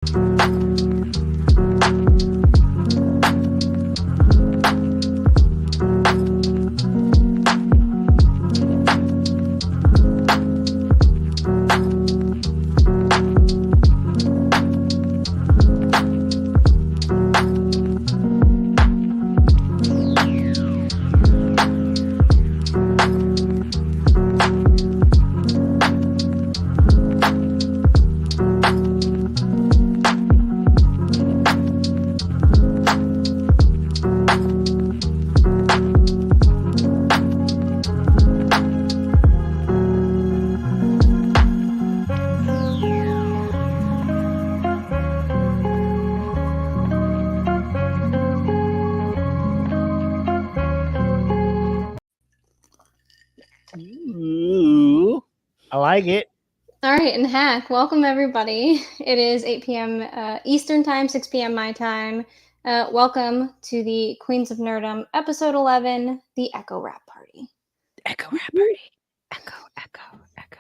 Ooh, I like it. All right, and hack. Welcome everybody. It is 8 p.m. Eastern time, 6 p.m. my time. Welcome to the Queens of Nerdom, episode 11, the Echo Rap Party. Echo Rap Party. Echo, echo, echo.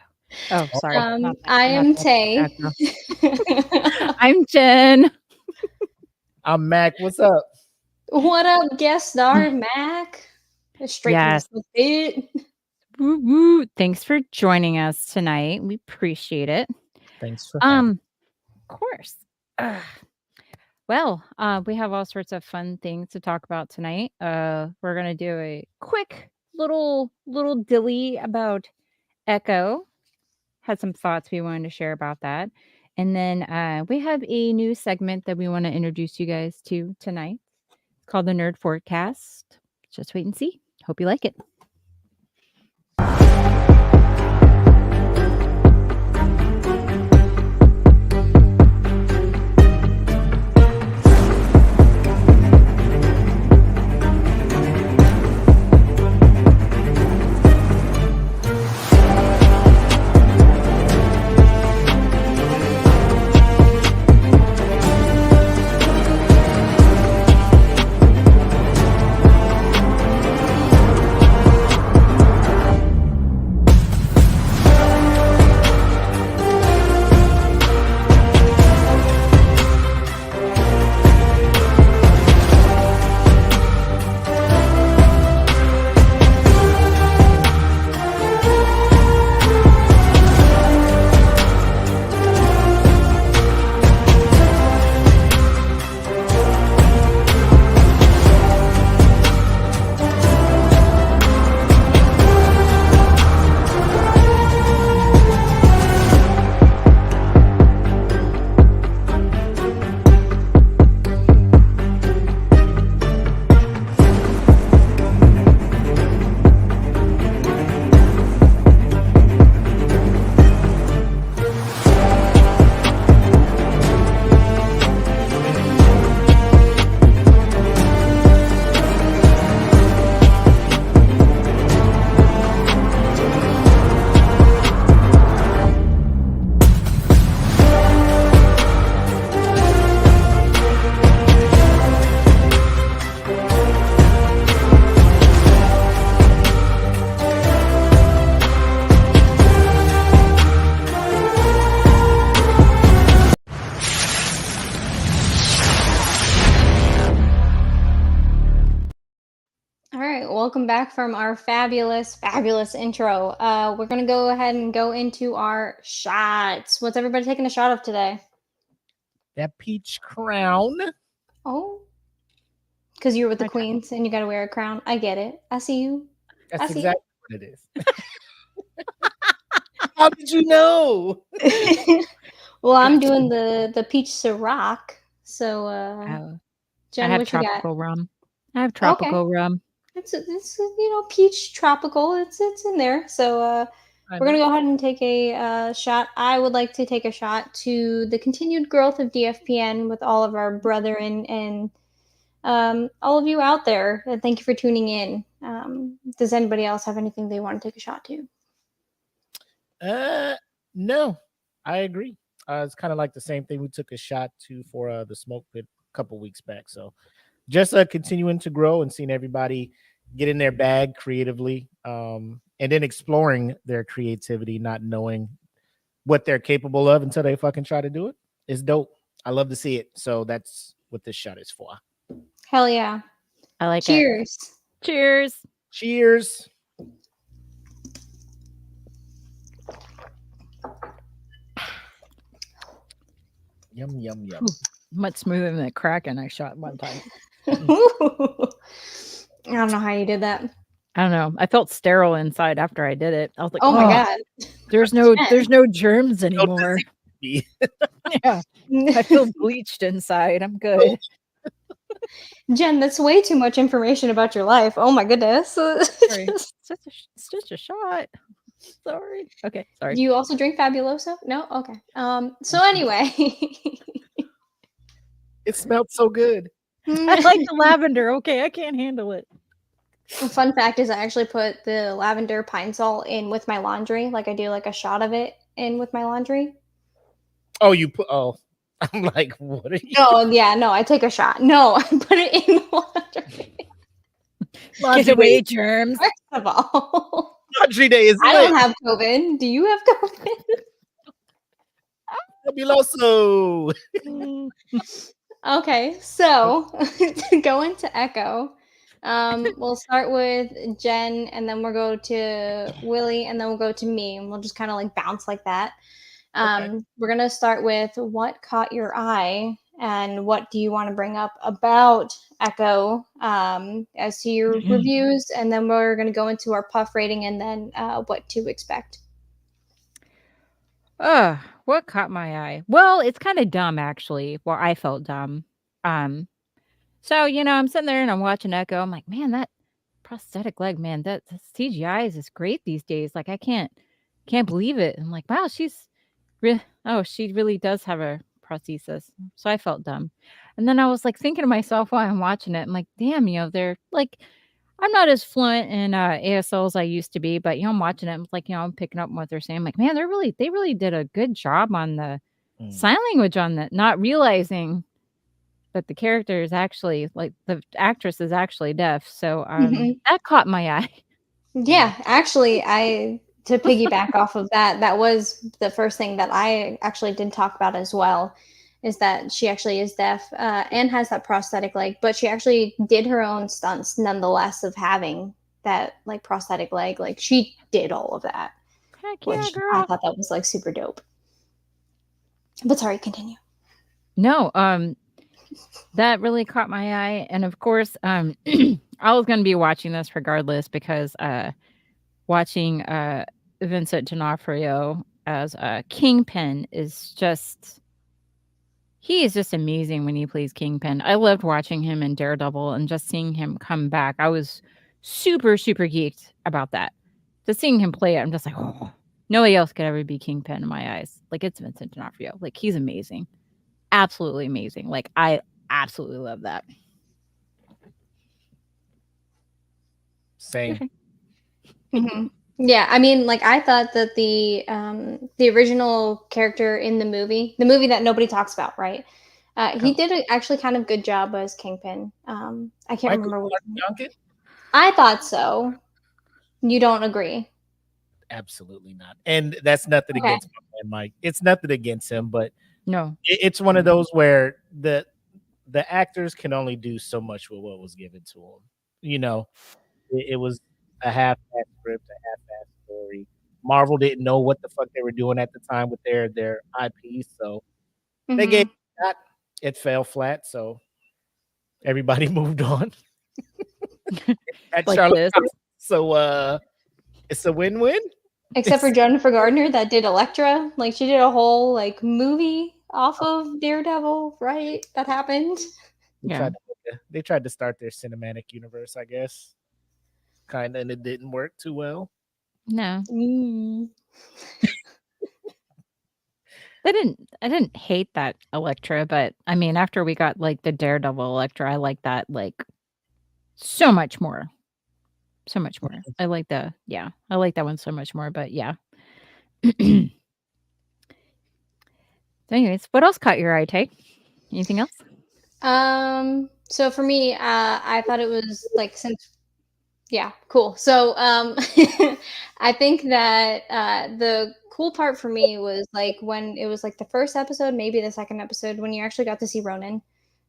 Oh, sorry. I am Tay. I'm Jen. I'm Mac. What's up? What up, guest star Mac? Straight Yes. from the pit. Woo, woo. Thanks for joining us tonight. We appreciate it. Thanks for having me. Of course. Well, we have all sorts of fun things to talk about tonight. We're gonna do a quick little dilly about Echo. Had some thoughts we wanted to share about that. And then we have a new segment that we want to introduce you guys to tonight. It's called the Nerd Forecast. Just wait and see. Hope you like it. Welcome back from our fabulous intro. We're going to go ahead and go into our shots. What's everybody taking a shot of today? That peach crown. Oh, because you're with the queens and you got to wear a crown. I get it. I see you. That's exactly what it is. How did you know? Well, I'm doing the peach Ciroc. So, Jen, I have what you got? tropical rum. I have tropical rum. It's peach tropical. It's in there. So we're gonna go ahead and take a shot. I would like to take a shot to the continued growth of DFPN with all of our brethren and all of you out there. Thank you for tuning in. Does anybody else have anything they want to take a shot to? No, I agree. It's kind of like the same thing we took a shot to for the smoke pit a couple weeks back. So just continuing to grow and seeing everybody get in their bag creatively, and then exploring their creativity, not knowing what they're capable of until they fucking try to do it. It's dope. I love to see it. So that's what this shot is for. Hell yeah. I like Cheers. it. Cheers. Cheers. Yum, yum, yum. Much smoother than the Kraken I shot one time. I don't know how you did that. I don't know. I felt sterile inside after I did it. I was like, oh my god. There's no germs anymore. Yeah. I feel bleached inside. I'm good. Jen, that's way too much information about your life. Oh my goodness. Sorry. It's just a shot. Sorry. Okay, sorry. Do you also drink Fabuloso? No? Okay. So anyway. It smelled so good. I like the lavender. Okay, I can't handle it. A fun fact is I actually put the lavender pine salt in with my laundry. Like I do like a shot of it in with my laundry. Oh, you put I'm like, what are you? Oh yeah, no, I take a shot. No, I put it in the laundry. Get away, germs. First of all. Laundry day is I don't have COVID. Do you have COVID? Fabuloso. Okay, so to go into Echo, we'll start with Jen, and then we'll go to Willie, and then we'll go to me, and we'll just kind of like bounce like that. We're gonna start with what caught your eye, and what do you want to bring up about Echo as to your reviews, and then we're gonna go into our puff rating, and then what to expect. What caught my eye? Well, it's kind of dumb actually. Well, I felt dumb. So I'm sitting there and I'm watching Echo. I'm like, man, that prosthetic leg, man, that CGI is great these days. Like, I can't believe it. I'm like, wow, she really does have a prosthesis. So I felt dumb. And then I was like thinking to myself while I'm watching it, I'm like, damn, they're like, I'm not as fluent in ASL as I used to be, but I'm watching it. I'm like, I'm picking up what they're saying. I'm like, man, they really did a good job on the sign language on that, not realizing that the character is actually like the actress is actually deaf. So that caught my eye. Yeah, actually, to piggyback off of that, that was the first thing that I actually did talk about as well, is that she actually is deaf and has that prosthetic leg, but she actually did her own stunts nonetheless of having that like prosthetic leg. Like she did all of that. Heck yeah, which girl. I thought that was like super dope. But sorry, continue. No, that really caught my eye. And of course, I was going to be watching this regardless because watching Vincent D'Onofrio as Kingpin is he is just amazing when he plays Kingpin. I loved watching him in Daredevil and just seeing him come back. I was super, super geeked about that. Just seeing him play it, I'm just like, oh, nobody else could ever be Kingpin in my eyes. Like, it's Vincent D'Onofrio. Like, he's amazing. Absolutely amazing. Like, I absolutely love that. Same. Mm-hmm. Yeah, I mean, like I thought that the original character in the movie that nobody talks about, right? He did actually kind of good job as Kingpin. I can't remember what. I thought so. You don't agree? Absolutely not. And that's nothing against my man Mike. It's nothing against him, but no, it's one of those where the actors can only do so much with what was given to them. It was a half-assed script, a half-assed story. Marvel didn't know what the fuck they were doing at the time with their IP, so they gave that. It fell flat, so everybody moved on. Like this. So it's a win-win. Except for Jennifer Gardner that did Elektra. Like she did a whole like movie off of Daredevil, right? That happened. They tried to start their cinematic universe, I guess. Kind of, and it didn't work too well. No. I didn't hate that Elektra, but I mean, after we got like the Daredevil Elektra, I like that like so much more. So much more. I like that one so much more, but yeah. So anyways, what else caught your eye, Tay? Anything else? So for me, I thought it was like cool. So I think that the cool part for me was like when it was like the first episode, maybe the second episode, when you actually got to see Ronan,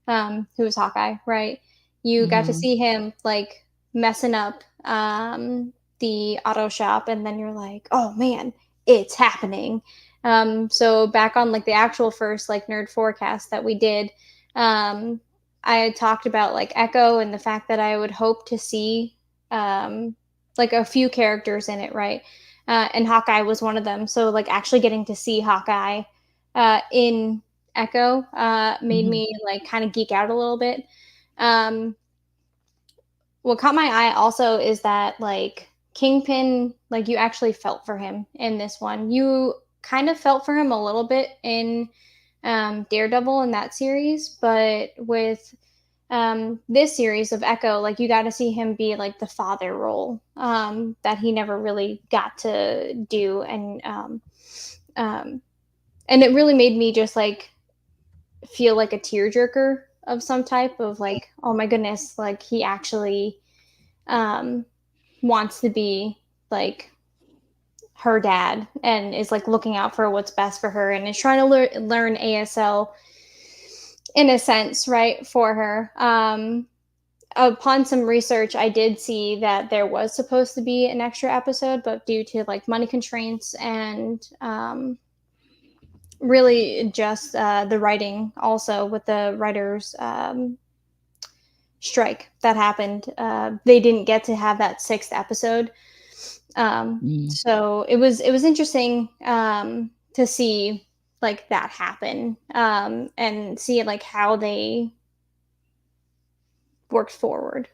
who was Hawkeye, right? You got to see him like messing up the auto shop, and then you're like, oh man, it's happening. So back on like the actual first like nerd forecast that we did, I had talked about like Echo and the fact that I would hope to see like a few characters in it, right? And Hawkeye was one of them. So like actually getting to see Hawkeye in Echo made me like kind of geek out a little bit. What caught my eye also is that like Kingpin, like you actually felt for him in this one. You kind of felt for him a little bit in Daredevil in that series, but with this series of Echo, like you got to see him be like the father role that he never really got to do, and it really made me just like feel like a tearjerker of some type of like, oh my goodness, like he actually wants to be like her dad and is like looking out for what's best for her and is trying to learn ASL in a sense, right, for her. Upon some research, I did see that there was supposed to be an extra episode, but due to like money constraints and really just the writing also with the writers strike that happened, they didn't get to have that 6th episode. So it was interesting to see like that happen and see like how they worked forward.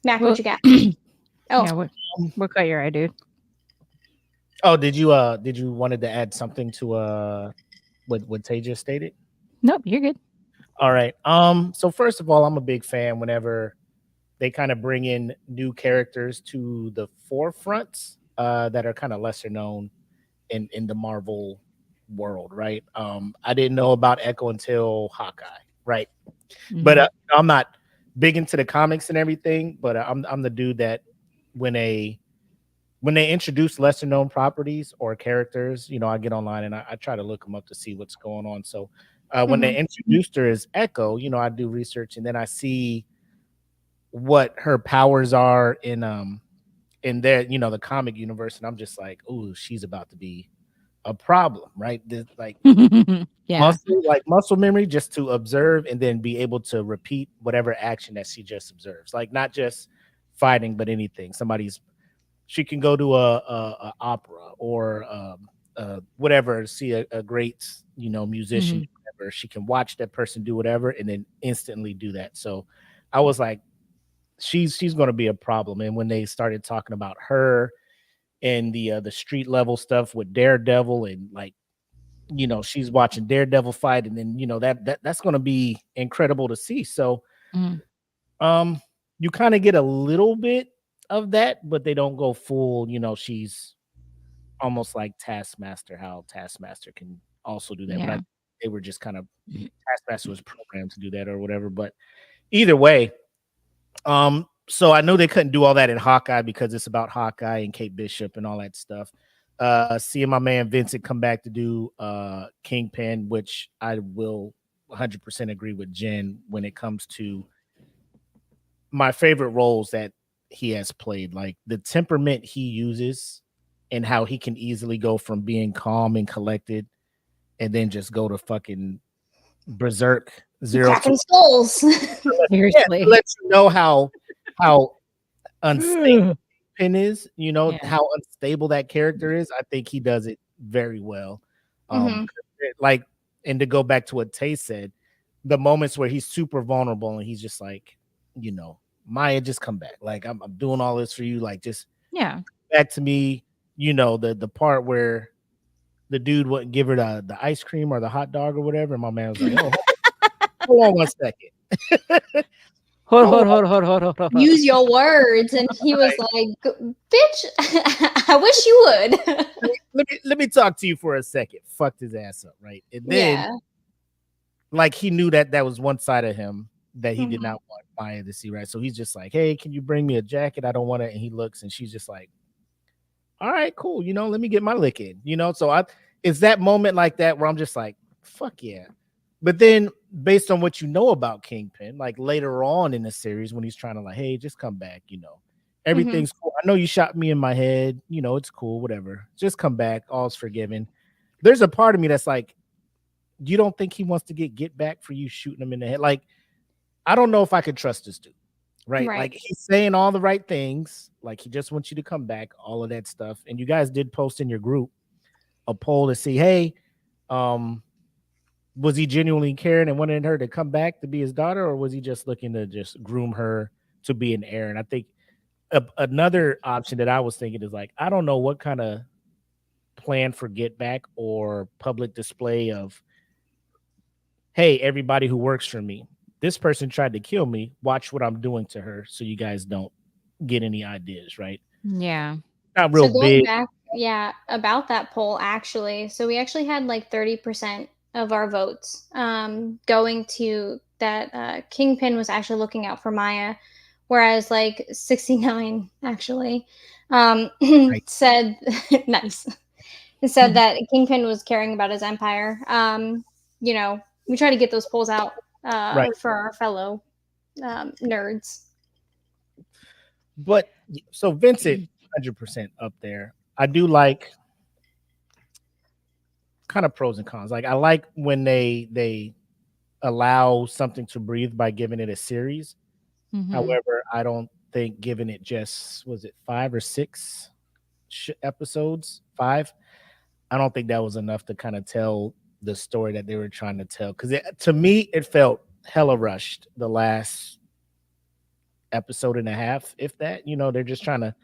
Mac, what you got? Oh, yeah, what caught your eye, dude? Oh, did you wanted to add something to what Tay just stated? Nope, you're good. All right. So first of all, I'm a big fan whenever they kind of bring in new characters to the forefronts that are kind of lesser known in the Marvel world, right? I didn't know about Echo until Hawkeye, right? But I'm not big into the comics and everything, but I'm the dude that when they introduce lesser known properties or characters, I get online and I try to look them up to see what's going on. So when they introduced her as Echo, I do research and then I see what her powers are in their, the comic universe, and I'm just like, ooh, she's about to be a problem, right? This, like yeah, muscle memory just to observe and then be able to repeat whatever action that she just observes, like not just fighting but anything. She can go to a opera or whatever, see a great musician, whatever. She can watch that person do whatever and then instantly do that. So I was like, she's going to be a problem. And when they started talking about her and the street level stuff with Daredevil and like, she's watching Daredevil fight, and then that's going to be incredible to see. So you kind of get a little bit of that, but they don't go full, she's almost like Taskmaster, how Taskmaster can also do that. Yeah. But they were just kind of, Taskmaster was programmed to do that or whatever. But either way, so I know they couldn't do all that in Hawkeye because it's about Hawkeye and Kate Bishop and all that stuff. Seeing my man Vincent come back to do Kingpin, which I will 100% agree with Jen when it comes to my favorite roles that he has played, like the temperament he uses and how he can easily go from being calm and collected and then just go to fucking berserk, cracking skulls. Seriously, lets you know how unstable Pin is, how unstable that character is. I think he does it very well. Like, and to go back to what Tay said, the moments where he's super vulnerable and he's just like, Maya, just come back. Like, I'm doing all this for you. Like, just back to me. The part where the dude wouldn't give her the ice cream or the hot dog or whatever. And my man was like, oh, hold on 1 second. Hold. Use your words. And he was like, bitch, I wish you would. let me talk to you for a second. Fucked his ass up, right? And then like he knew that was one side of him that he did not want Maya to see, right? So he's just like, hey, can you bring me a jacket? I don't want it. And he looks and she's just like, all right, cool. Let me get my lick in. So it's that moment like that where I'm just like, fuck yeah. But then based on what you know about Kingpin, like later on in the series when he's trying to like, hey, just come back, everything's cool. I know you shot me in my head, it's cool, whatever. Just come back, all's forgiven. There's a part of me that's like, you don't think he wants to get back for you shooting him in the head? Like, I don't know if I could trust this dude. Right. Like he's saying all the right things. Like he just wants you to come back, all of that stuff. And you guys did post in your group a poll to see, hey, was he genuinely caring and wanted her to come back to be his daughter, or was he just looking to just groom her to be an heir? And I think another option that I was thinking is like, I don't know what kind of plan for get back or public display of, hey, everybody who works for me, this person tried to kill me. Watch what I'm doing to her, so you guys don't get any ideas, right? Yeah. Not real going big. back, about that poll actually. So we actually had like 30% of our votes going to that Kingpin was actually looking out for Maya, whereas like 69 actually said nice. It said that Kingpin was caring about his empire. We try to get those polls out for our fellow nerds. But so Vincent, 100% up there. I do like kind of pros and cons. Like I like when they allow something to breathe by giving it a series. However, I don't think giving it just, was it 5 or 6 episodes? 5. I don't think that was enough to kind of tell the story that they were trying to tell. Because to me, it felt hella rushed the last episode and a half, if that. They're just trying to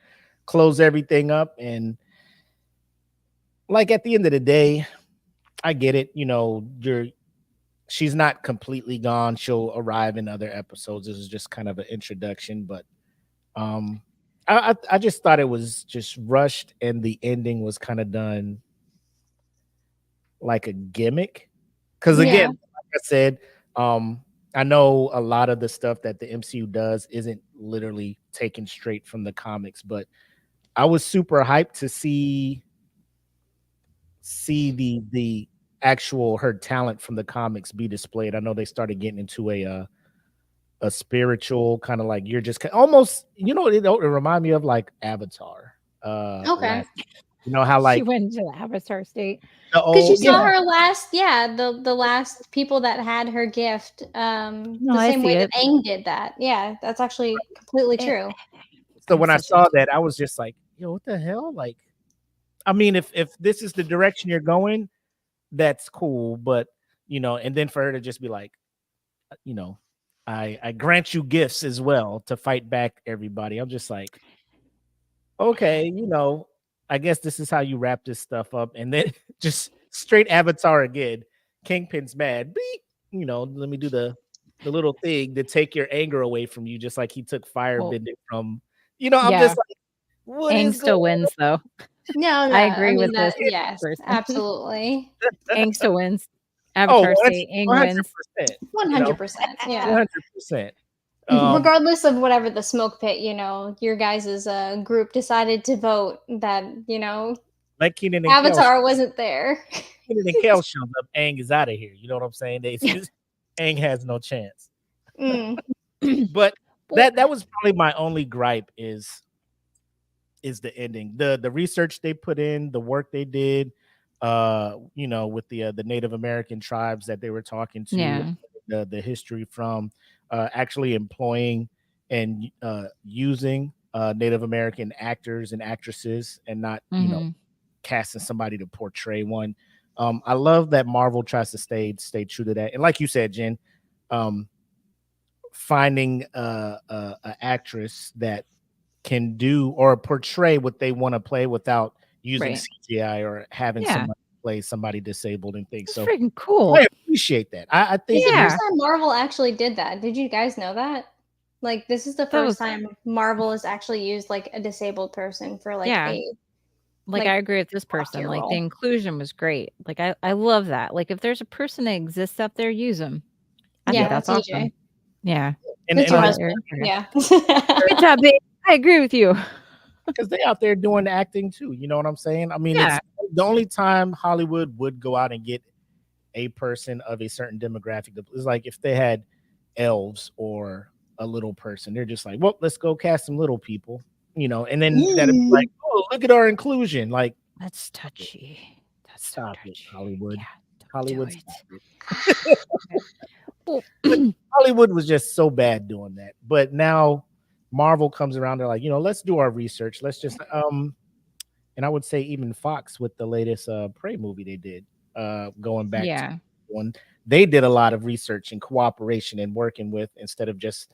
close everything up. And like at the end of the day, I get it. She's not completely gone. She'll arrive in other episodes. This is just kind of an introduction, but I just thought it was just rushed, and the ending was kind of done like a gimmick. Because again, like I said, I know a lot of the stuff that the MCU does isn't literally taken straight from the comics, but I was super hyped to see the actual her talent from the comics be displayed. I know they started getting into a spiritual kind of like, you're just almost, it remind me of like Avatar. Okay. How like she went into the Avatar state. Because you saw her last, the last people that had her gift, the same way that Aang did that. Yeah, that's actually completely true. So when I saw that, I was just like, yo, what the hell? Like, I mean, if this is the direction you're going, that's cool. But, and then for her to just be like, I grant you gifts as well to fight back everybody. I'm just like, okay, I guess this is how you wrap this stuff up. And then just straight Avatar again. Kingpin's mad. Beep. Let me do the little thing to take your anger away from you, just like he took firebending from, I'm just like, what Aang is still wins though. No, I agree with this. Yes, absolutely. Aang still wins. Avatar state, Aang wins. 100%. Yeah. 100%. Regardless of whatever the smoke pit, your guys' group decided to vote that, like Kenan and Avatar wasn't there. Kenan and Kel shows up, Aang is out of here. You know what I'm saying? Aang has no chance. But that was probably my only gripe is the ending. The research they put in, the work they did, with the Native American tribes that they were talking to, the history from actually employing and using Native American actors and actresses, and not casting somebody to portray one. I love that Marvel tries to stay true to that, and like you said, Jen, finding a actress that can do or portray what they want to play without using CGI or having somebody play somebody disabled and things. So freaking cool. I appreciate that. I think it's the first time Marvel actually did that. Did you guys know that? Like, this is the first time Marvel has actually used like a disabled person for like a like I agree with this person. Like the inclusion was great. Like I love that. Like if there's a person that exists out there, use them. I think that's awesome. Yeah. And your husband. Yeah. Good job, babe. I agree with you. because they out there doing acting too. You know what I'm saying? I mean, Yeah. it's the only time Hollywood would go out and get a person of a certain demographic. It's like if they had elves or a little person, they're just like, well, let's go cast some little people, and then that'd be like, oh, look at our inclusion. Like, That's touchy. That's so stop it, touchy. Hollywood. Yeah, Hollywood, do stop it. Well, Hollywood was just so bad doing that. But now Marvel comes around, they're like, let's do our research. Let's just and I would say even Fox with the latest Prey movie they did, going back to one, they did a lot of research and cooperation and working with, instead of just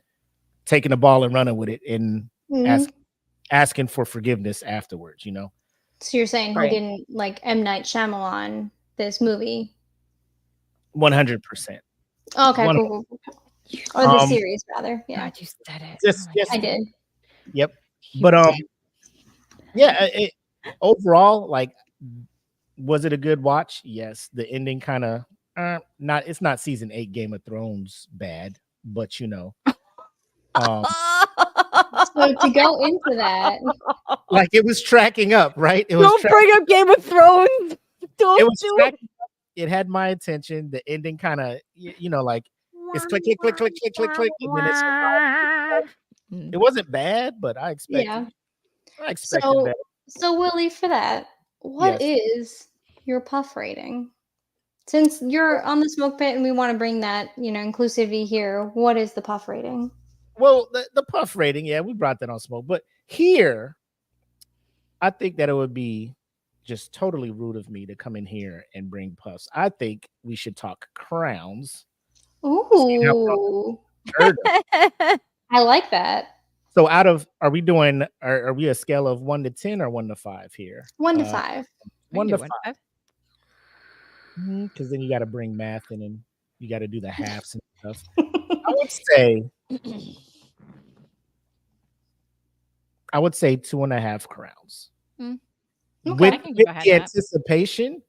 taking the ball and running with it and asking for forgiveness afterwards, So you're saying Right. he didn't like M. Night Shyamalan this movie? 100%. Okay, 100%. cool. Or the series, rather. Yeah. God, you said it. Just, I did. Yep. But yeah, overall, like, was it a good watch? Yes. The ending kind of it's not season 8 Game of Thrones bad, but So to go into that, like, it was tracking up, right? Don't bring up Game of Thrones. Don't It was do tracking up. It had my attention. The ending kind of, like, it's click, click, click, click, click, click, click, and then it's it wasn't bad, but I expected better. So Willie, for that, what is your puff rating? Since you're on the smoke pit and we want to bring that, inclusivity here, what is the puff rating? Well, the puff rating, yeah, we brought that on smoke, but here, I think that it would be just totally rude of me to come in here and bring puffs. I think we should talk crowns. Ooh, I like that. So are we a scale of 1 to 10 or 1 to 5 here? 1 to 5. 1 to 5. Because then you got to bring math in and you got to do the halves and stuff. I would say 2.5 crowns. With the anticipation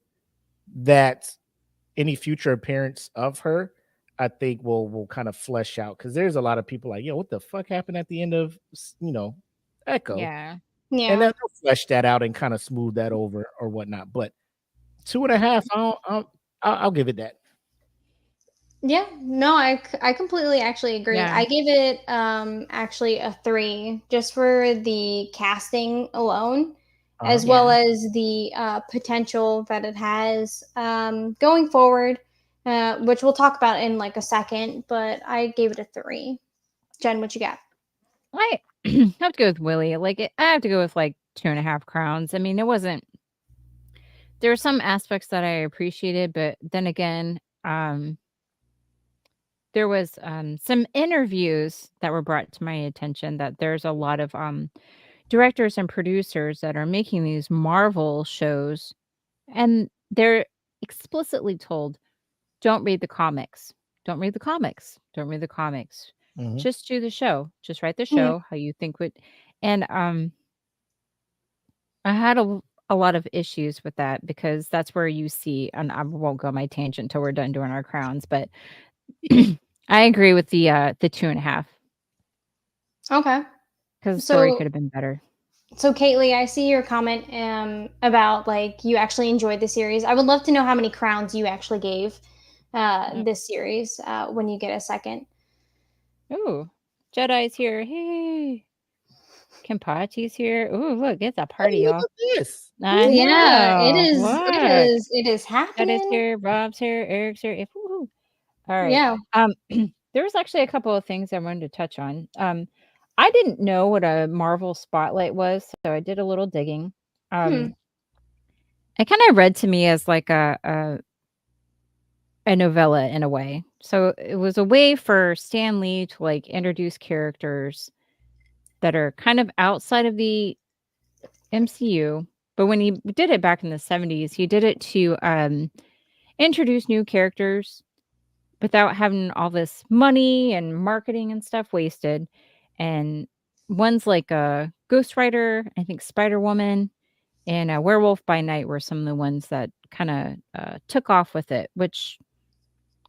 that any future appearance of her, I think will kind of flesh out, because there's a lot of people like, yo, what the fuck happened at the end of Echo? Yeah. And then they'll flesh that out and kind of smooth that over or whatnot. But 2.5, I'll give it that. Yeah, no, I completely actually agree. Yeah. I gave it actually a 3, just for the casting alone, as well as the potential that it has going forward, which we'll talk about in like a second. But I gave it a 3. Jen, what you got? I have to go with Willie. I have to go with like 2.5 crowns. I mean, it wasn't. There were some aspects that I appreciated, but then again, there was some interviews that were brought to my attention that there's a lot of directors and producers that are making these Marvel shows, and they're explicitly told, don't read the comics. Don't read the comics. Don't read the comics. Just do the show. Just write the show how you think would. And I had a lot of issues with that, because that's where you see, and I won't go my tangent until we're done doing our crowns, but I agree with the 2.5. Okay. Because the story could have been better. So, Kaylee, I see your comment about like you actually enjoyed the series. I would love to know how many crowns you actually gave this series when you get a second. Ooh, Jedi's here. Hey. Kenpachi's here. Ooh, look, it's a party, y'all. Look at this. I know. Yeah, it is. Look. It is happening. Jedi's here. Rob's here. Eric's here. All right. Yeah. There was actually a couple of things I wanted to touch on. I didn't know what a Marvel Spotlight was, so I did a little digging. It kind of read to me as like a novella in a way. So it was a way for Stan Lee to like introduce characters that are kind of outside of the MCU. But when he did it back in the 70s, he did it to introduce new characters without having all this money and marketing and stuff wasted. And ones like Ghost Rider, I think Spider-Woman, and Werewolf by Night were some of the ones that kind of took off with it, which,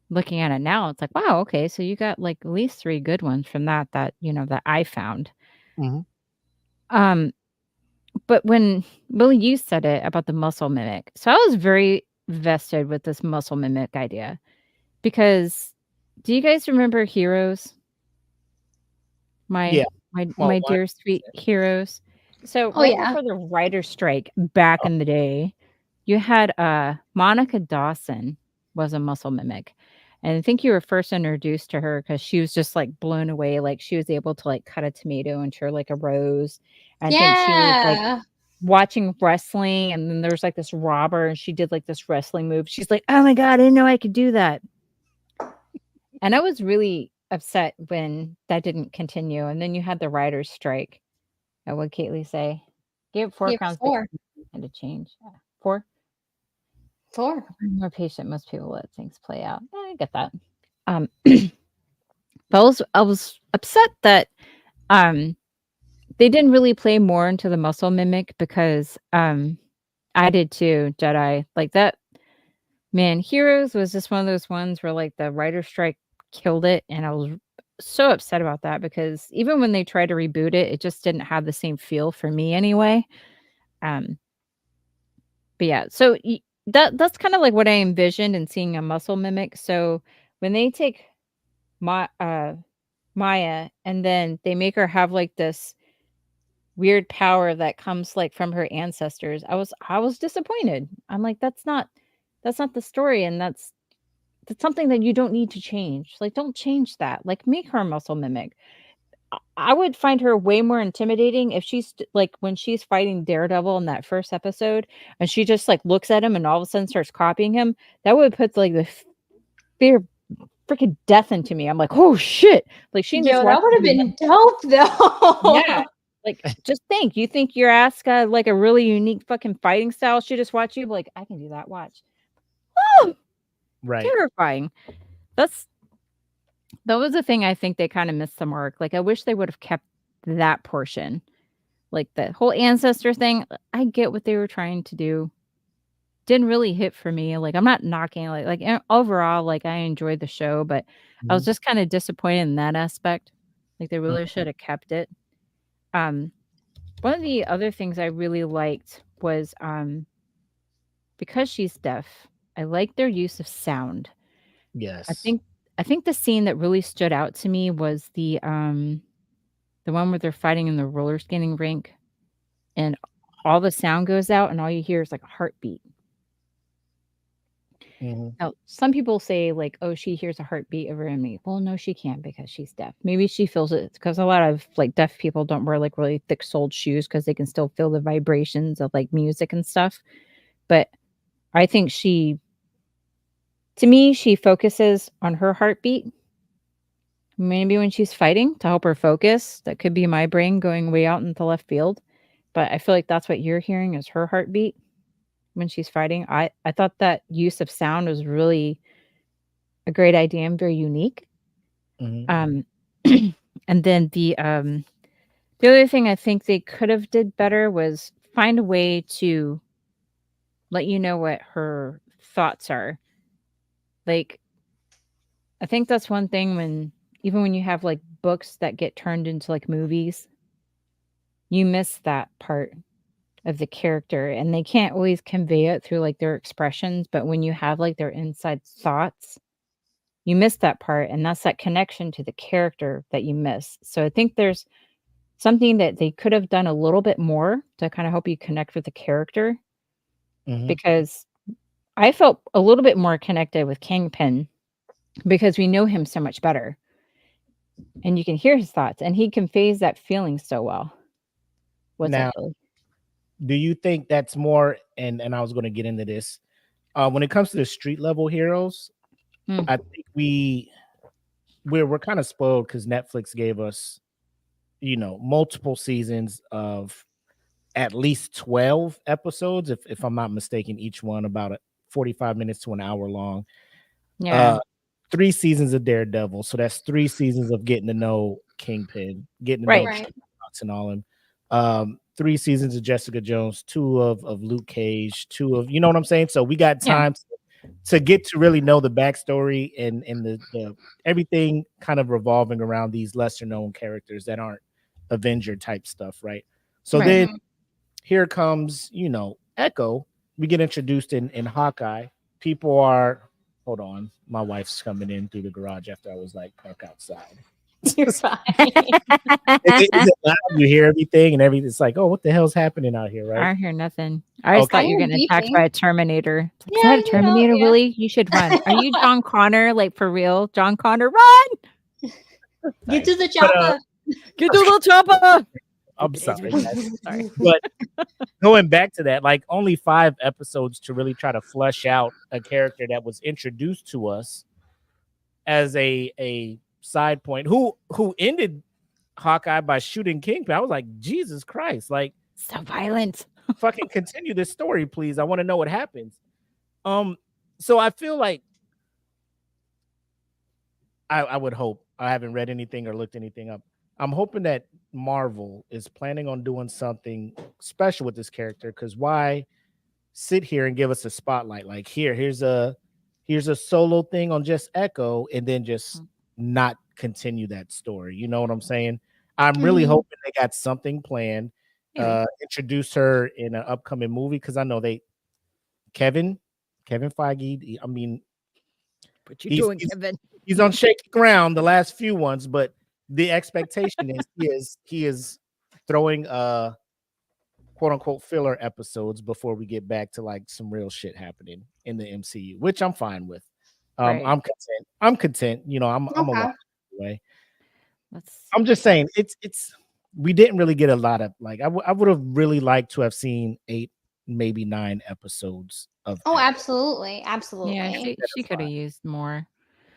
looking at it now, it's like, wow, okay, so you got like at least 3 good ones from that I found. but when Willie, you said it about the muscle mimic. So I was very vested with this muscle mimic idea because do you guys remember Heroes? Yeah. My Well, my dear sweet heroes. So Oh, right yeah. before the writer's strike back in the day, you had Monica Dawson was a muscle mimic. And I think you were first introduced to her because she was just like blown away. Like she was able to like cut a tomato into like a rose. And I think she was like Yeah. watching wrestling, and then there's like this robber, and she did like this wrestling move. She's like, "Oh my god, I didn't know I could do that." And I was really upset when that didn't continue. And then you had the writer's strike. And what Kately say? Give it 4 Give crowns, but 4. had to change. 4. 4. I'm more patient. Most people let things play out. I get that. But I was upset that they didn't really play more into the muscle mimic because I did too, Jedi. Like that, man, Heroes was just one of those ones where like the writer's strike killed it, and I was so upset about that because even when they tried to reboot it, it just didn't have the same feel for me anyway. Um, but yeah, so that's kind of like what I envisioned in seeing a muscle mimic. So when they take Maya and then they make her have like this weird power that comes like from her ancestors, I was disappointed. I'm like, that's not the story, and that's something that you don't need to change. Like, don't change that. Like, make her a muscle mimic. I would find her way more intimidating if she's like when she's fighting Daredevil in that first episode, and she just like looks at him and all of a sudden starts copying him. That would put like the fear, freaking death into me. I'm like, oh shit! Like she just Yo, watched that would have me. been dope, though. Yeah. Like, just think. You think your ass got like a really unique fucking fighting style? She just watch you like, I can do that. Watch. Oh, right. terrifying. That was the thing I think they kind of missed the mark. Like, I wish they would have kept that portion. Like the whole ancestor thing, I get what they were trying to do. Didn't really hit for me. Like, I'm not knocking overall, like I enjoyed the show, but I was Mhm. just kind of disappointed in that aspect. Like they really should have kept it. Um One of the other things I really liked was because she's deaf, I like their use of sound. I Yes. think I think the scene that really stood out to me was the one where they're fighting in the roller skating rink and all the sound goes out and all you hear is like a heartbeat. Mhm. Now, some people say like, "Oh, she hears a heartbeat over in me." Well, no, she can't because she's deaf. Maybe she feels it because a lot of like deaf people don't wear like really thick-soled shoes because they can still feel the vibrations of like music and stuff. But I think to me, she focuses on her heartbeat. Maybe when she's fighting to help her focus. That could be my brain going way out into left field. But I feel like that's what you're hearing is her heartbeat when she's fighting. I thought that use of sound was really a great idea and very unique. Mhm. Um, and then the other thing I think they could have did better was find a way to let you know what her thoughts are. Like, I think that's one thing even when you have like books that get turned into like movies, you miss that part of the character and they can't always convey it through like their expressions, but when you have like their inside thoughts, you miss that part and that's that connection to the character that you miss. So I think there's something that they could have done a little bit more to kind of help you connect with the character Mhm. because I felt a little bit more connected with Kingpin because we know him so much better and you can hear his thoughts and he conveys that feeling so well. What's up, Now, Billy? do you think that's more? And I was going to get into this. When it comes to the street level heroes, Mm, I think we're kind of spoiled because Netflix gave us, multiple seasons of at least 12 episodes, if I'm not mistaken, each one about 45 minutes to an hour long. yeah, Uh 3 seasons of Daredevil. So that's 3 seasons of getting to know Kingpin, getting to know right. Right. thoughts and all him. 3 seasons of Jessica Jones, two of Luke Cage, two of what I'm saying. So we got Yeah, time to get to really know the backstory and the everything kind of revolving around these lesser known characters that aren't Avenger type stuff, right? So right. then Mhm. here comes, Echo. We get introduced in Hawkeye. People are, hold on, my wife's coming in through the garage after I was like, park outside. You're fine. Is it loud? You hear everything and everything. It's like, oh, what the hell's happening out here, I right? don't hear nothing. I just thought you were hear getting attacked beeping. by a Terminator. Is Yeah, that a Terminator, yeah. Willie? You should run. Are you John Connor? Like, for real? John Connor, run! Get to the But, chopper. Get to the chopper! I'm sorry. Sorry. But going back to that, like only 5 episodes to really try to flesh out a character that was introduced to us as a side point who ended Hawkeye by shooting Kingpin. I was like, Jesus Christ, like So violent. fucking continue this story, please. I want to know what happens. So I feel like I would hope, I haven't read anything or looked anything up. I'm hoping that Marvel is planning on doing something special with this character, because why sit here and give us a spotlight? Like here's a solo thing on just Echo and then just not continue that story. You know what I'm saying? I'm really hoping they got something planned. Introduce her in an upcoming movie, because I know Kevin Feige. I mean, What you doing, Kevin? He's on shaky ground the last few ones, but the expectation is he is throwing quote unquote filler episodes before we get back to like some real shit happening in the MCU, which I'm fine with. Right. I'm content. I'm a lot away. I'm just saying it's we didn't really get a lot of like I would have really liked to have seen 8, maybe 9 episodes of Oh, Echo. absolutely. Yeah, she could have used more.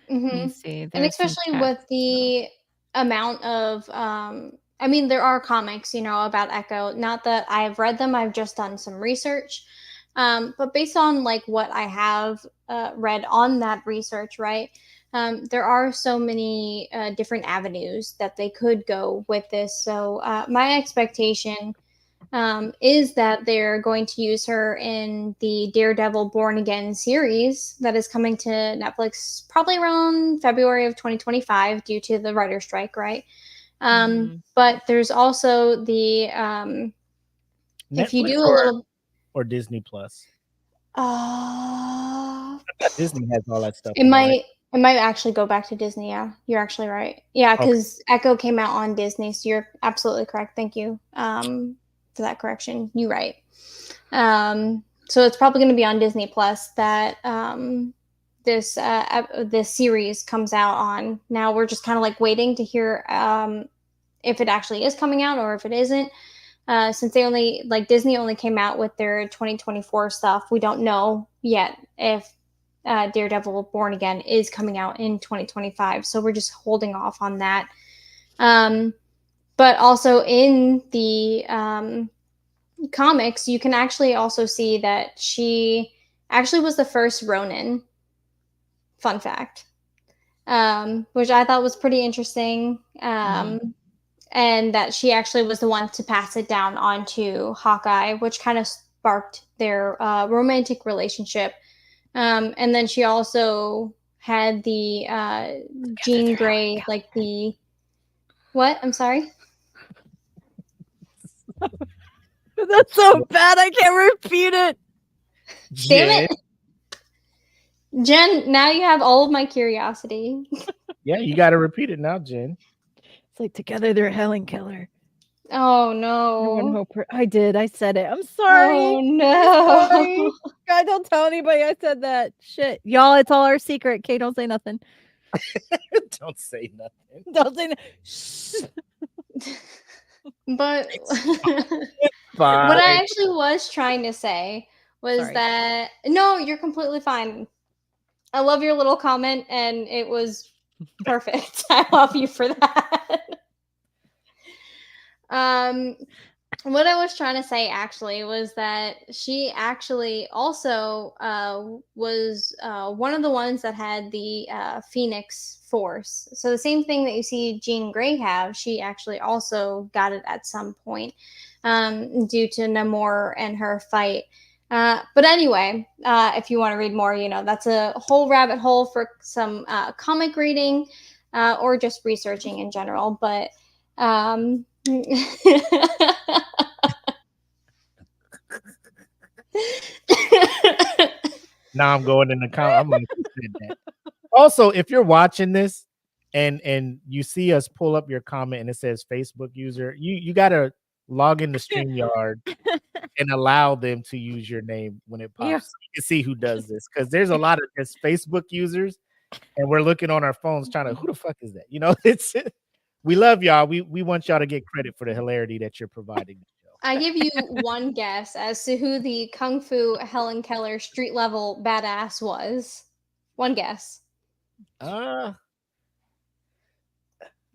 Let me see. And especially with the amount of I mean, there are comics, about Echo. Not that I've read them, I've just done some research. But based on like what I have read on that research, right? There are so many different avenues that they could go with this. So my expectation is that they're going to use her in the Daredevil Born Again series that is coming to Netflix probably around February of 2025 due to the writer's strike, right? But there's also the if you do a little or Disney Plus. Disney has all that stuff. It might actually go back to Disney. Yeah, you're actually right. Yeah, because Echo came out on Disney, so you're absolutely correct. Thank you for that correction. You're right. So it's probably going to be on Disney Plus that this series comes out on. Now we're just kind of like waiting to hear if it actually is coming out or if it isn't. Since Disney only came out with their 2024 stuff, we don't know yet if Daredevil Born Again is coming out in 2025. So we're just holding off on that. But also in the comics, you can actually also see that she actually was the first Ronin. Fun fact. Which I thought was pretty interesting. And that she actually was the one to pass it down onto Hawkeye, which kind of sparked their romantic relationship. And then she also had the Jean Grey, like the what? I'm sorry. That's so bad. I can't repeat it. Damn it. Jen, now you have all of my curiosity. Yeah, you got to repeat it now, Jen. It's like together they're Helen Keller. Oh no! I did. I said it. I'm sorry. Oh no! Sorry. God, don't tell anybody I said that. Shit, y'all. It's all our secret. Kay, don't say nothing. Don't say nothing. Don't say But what I actually was trying to say was that no, you're completely fine. I love your little comment, and it was perfect. I love you for that. What I was trying to say actually was that she actually also was one of the ones that had the Phoenix Force. So the same thing that you see Jean Grey have, she actually also got it at some point due to Namor and her fight. But anyway, if you want to read more, that's a whole rabbit hole for some comic reading or just researching in general. But Now I'm going in the comment. I'm like, who said that? Also, if you're watching this and you see us pull up your comment and it says Facebook user, you gotta log into StreamYard and allow them to use your name when it pops. Yeah. So you can see who does this, because there's a lot of just Facebook users, and we're looking on our phones trying to, who the fuck is that? You know, it's we love y'all. We want y'all to get credit for the hilarity that you're providing. I give you one guess as to who the Kung Fu Helen Keller street level badass was. One guess. Is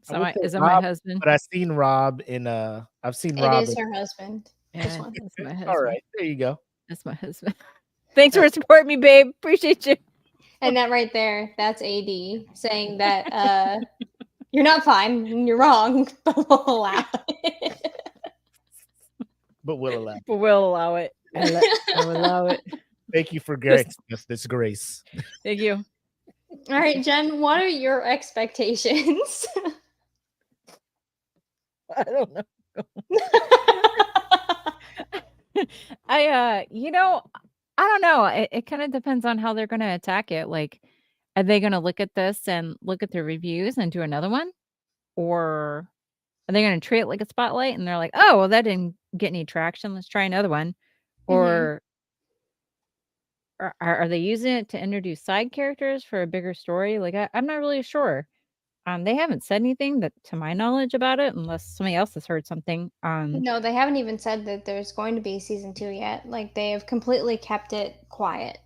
it my husband? But I've seen Rob in I've seen It Rob. is her husband. This one. That's my husband. All right, there you go. That's my husband. Thanks for supporting me, babe. Appreciate you. And that right there, that's AD saying that you're not fine, you're wrong, but we'll allow it. But we'll allow it. But we'll allow it. I'll allow it. Thank you for granting us this grace. Thank you. All right, Jen, what are your expectations? I don't know. I don't know. It kind of depends on how they're going to attack it. Like, are they going to look at this and look at the reviews and do another one? Or are they going to treat it like a spotlight and they're like, oh, well, that didn't get any traction. Let's try another one. Or are they using it to introduce side characters for a bigger story? Like, I'm not really sure. They haven't said anything that, to my knowledge, about it, unless somebody else has heard something. No, they haven't even said that there's going to be season 2 yet. Like, they have completely kept it quiet.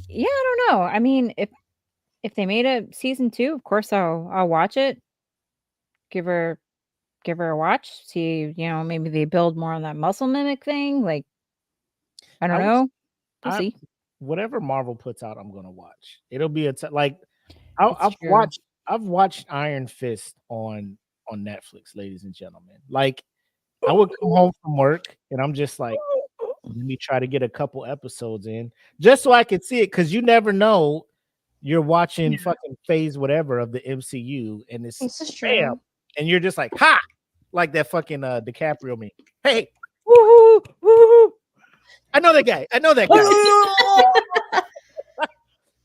Yeah, I don't know. I mean, if they made a season 2, of course I'll watch it. Give her a watch. See, maybe they build more on that muscle mimic thing. Like, I don't know. We'll see. Whatever Marvel puts out, I'm gonna watch. It'll be I've watched Iron Fist on Netflix, ladies and gentlemen. Like, I would come home from work and I'm just like, let me try to get a couple episodes in just so I could see it, because you never know. You're watching fucking phase whatever of the MCU, and this is true. Bam, and you're just like, ha, like that fucking DiCaprio meme. Hey, woo, woo. I know that guy.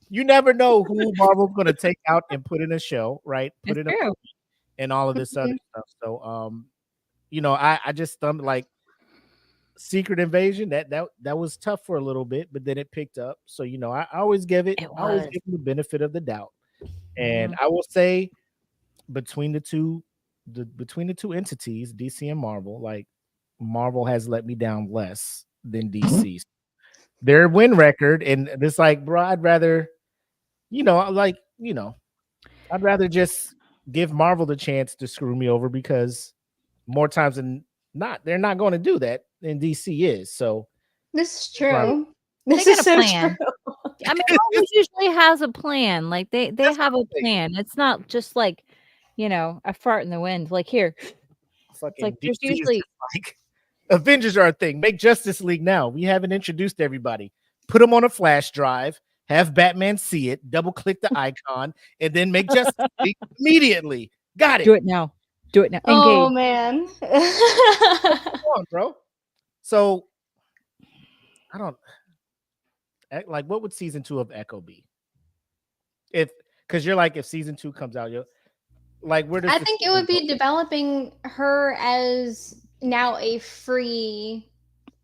You never know who Marvel's going to take out and put in a show, right? Put in a movie and all of this other stuff. So, I just thumbed like Secret Invasion. That was tough for a little bit, but then it picked up. So, I always give it. I always give them the benefit of the doubt. And I will say, between the two entities, DC and Marvel, like, Marvel has let me down less than DC. Their win record, and it's like, bro, I'd rather, I'd rather just give Marvel the chance to screw me over, because more times than not, they're not going to do that, and DC is. So this is true. This is so true. I mean, Marvel usually has a plan. Like, they have a plan. It's not just like, a fart in the wind. Like, here, fucking like there's usually like, Avengers are a thing. Make Justice League now. We haven't introduced everybody. Put them on a flash drive. Have Batman see it. Double click the icon, and then make Justice League immediately. Got it. Do it now. Engage. Oh man. Come on, bro. So I don't like, what would season 2 of Echo be? Because you're like, if season 2 comes out, you're like, where does I think it would be developing her as now a free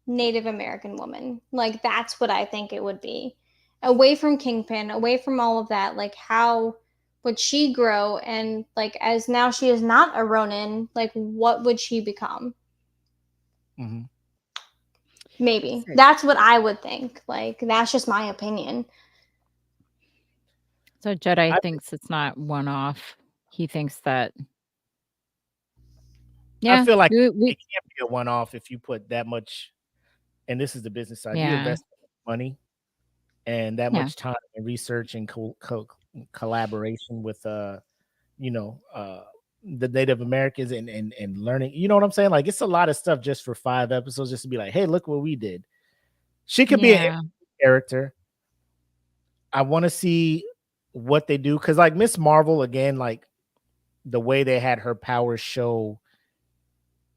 Native American woman. Like, that's what I think it would be. Away from Kingpin, away from all of that. Like, how would she grow? And like, as now she is not a Ronin, like, what would she become? Maybe. That's what I would think. Like, that's just my opinion. So Jedi thinks it's not one-off. He thinks that. Yeah, I feel like it can't be a one-off if you put that much. And this is the business side. You invest money and that much time and research and collaboration with the Native Americans and learning. You know what I'm saying? Like, it's a lot of stuff just for 5 episodes, just to be like, hey, look what we did. She could be a character. I want to see what they do, because like Miss Marvel, again, like the way they had her powers show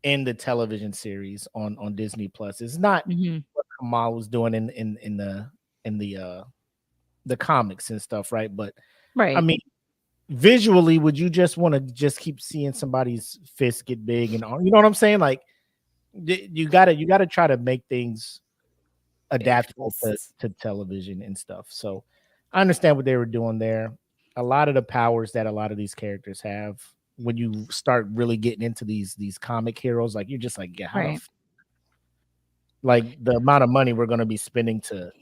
in the television series on Disney Plus. It's not what Kamal was doing in the comics and stuff, right? But Right. I mean, visually, would you just want to just keep seeing somebody's fist get big and you know what I'm saying? Like you gotta try to make things adaptable to television and stuff. So I understand what they were doing there. A lot of the powers that a lot of these characters have, when you start really getting into these comic heroes, like you're just like, yeah, how like the amount of money we're gonna be spending to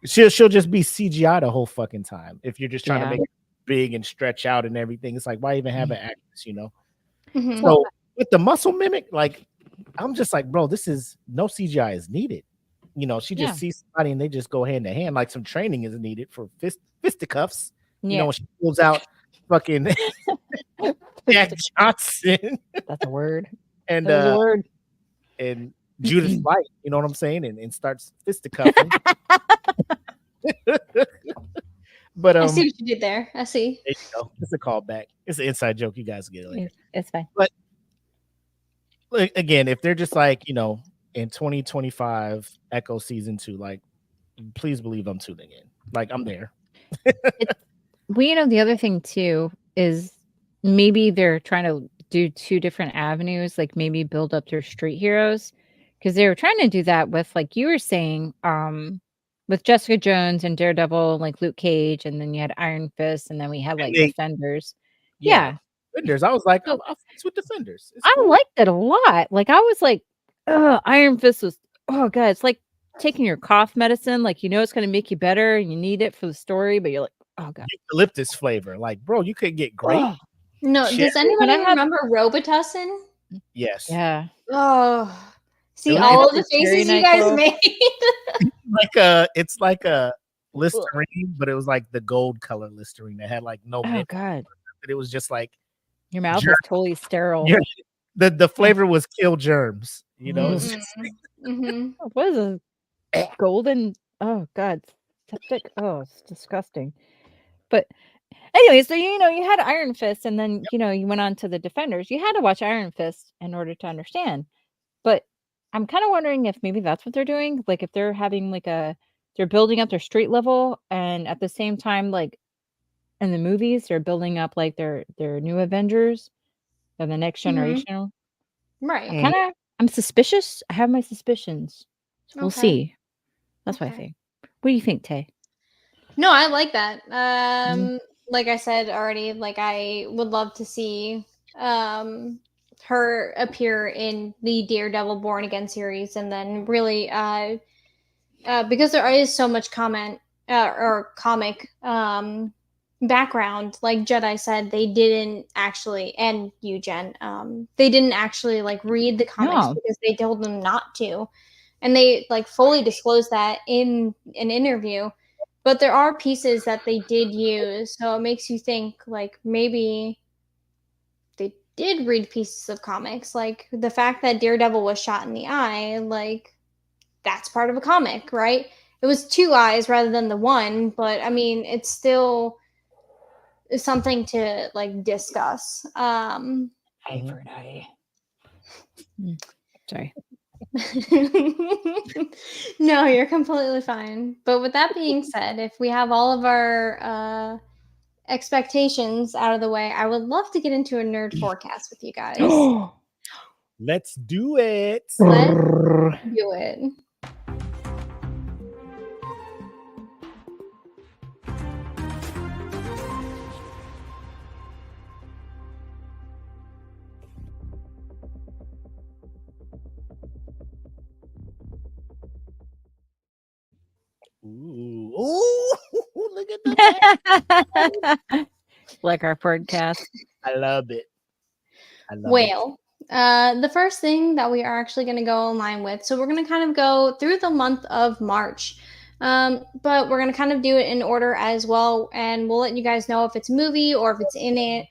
she'll just be CGI the whole fucking time. If you're just trying to make it big and stretch out and everything, it's like, why even have an actress, you know? So with the muscle mimic, like I'm just like, bro, this is no CGI is needed. You know, she just sees somebody and they just go hand to hand. Like some training is needed for fisticuffs. You know, when she pulls out fucking Jack Johnson. That's a word. And that is a word. And Judith Light, you know what I'm saying? And starts fisticuffing. But I see what you did there. I see. There you go. It's a callback. It's an inside joke. You guys get it later. It's fine. But again, if they're just like, you know, in 2025 Echo season 2, like, please believe I'm tuning in. Like, I'm there. Well, you know, the other thing too is maybe they're trying to do 2 different avenues, like maybe build up their street heroes, because they were trying to do that with, like you were saying, with Jessica Jones and Daredevil, like Luke Cage, and then you had Iron Fist, and then we had like Defenders. Yeah. Defenders. I was like, I'm with Defenders. I liked it a lot. Like I was like, Iron Fist was, oh god, it's like taking your cough medicine. Like, you know, it's going to make you better and you need it for the story, but you're like, oh god, eucalyptus flavor. Like, bro, you could get great. Oh. No, does anybody remember Robitussin? Yes. Yeah. Oh, see all of the faces you guys made. It's like a Listerine, but it was like the gold color Listerine that had like no. Oh god. It was just like your mouth was totally sterile. Yeah. The flavor was kill germs. You know. What is a golden? Oh god, septic. Oh, it's disgusting. But anyway, so you know, you had Iron Fist, and then you know, you went on to the Defenders. You had to watch Iron Fist in order to understand. But I'm kind of wondering if maybe that's what they're doing. Like if they're having like they're building up their street level, and at the same time, like in the movies, they're building up like their new Avengers or the next generation. Right. I'm suspicious. I have my suspicions. So we'll see. That's what I think. What do you think, Tay? No, I like that. Like I said already, like I would love to see her appear in the Daredevil Born Again series, and then really because there is so much comment or comic background, like Jedi said, they didn't actually, and you, Jen, they didn't actually like read the comics because they told them not to, and they like fully disclosed that in an interview. But there are pieces that they did use, so it makes you think like maybe they did read pieces of comics, like the fact that Daredevil was shot in the eye, like that's part of a comic, right? It was 2 eyes rather than the 1, but I mean, it's still something to like discuss. Eye for an eye. Sorry. No, you're completely fine. But with that being said, if we have all of our expectations out of the way, I would love to get into a nerd forecast with you guys. Let's do it. Let's do it. Ooh, look at that. Like our podcast. I love it. The first thing that we are actually going to go online with, so we're going to kind of go through the month of March, but we're going to kind of do it in order as well, and we'll let you guys know if it's a movie or if it's in it,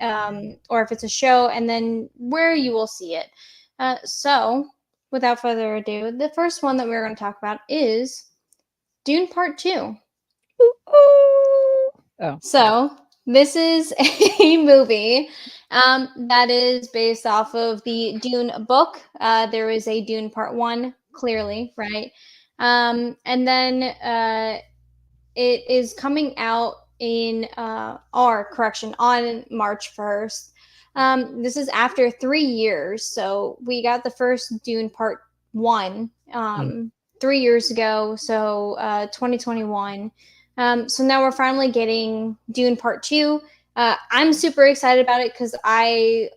or if it's a show, and then where you will see it. So without further ado, the first one that we're going to talk about is Dune Part 2. Oh. So this is a movie That is based off of the Dune book. There is a Dune Part 1, clearly, right? And then it is coming out on March 1st. This is after 3 years. So we got the first Dune Part 1 3 years ago, so 2021. So now we're finally getting Dune Part 2. I'm super excited about it because I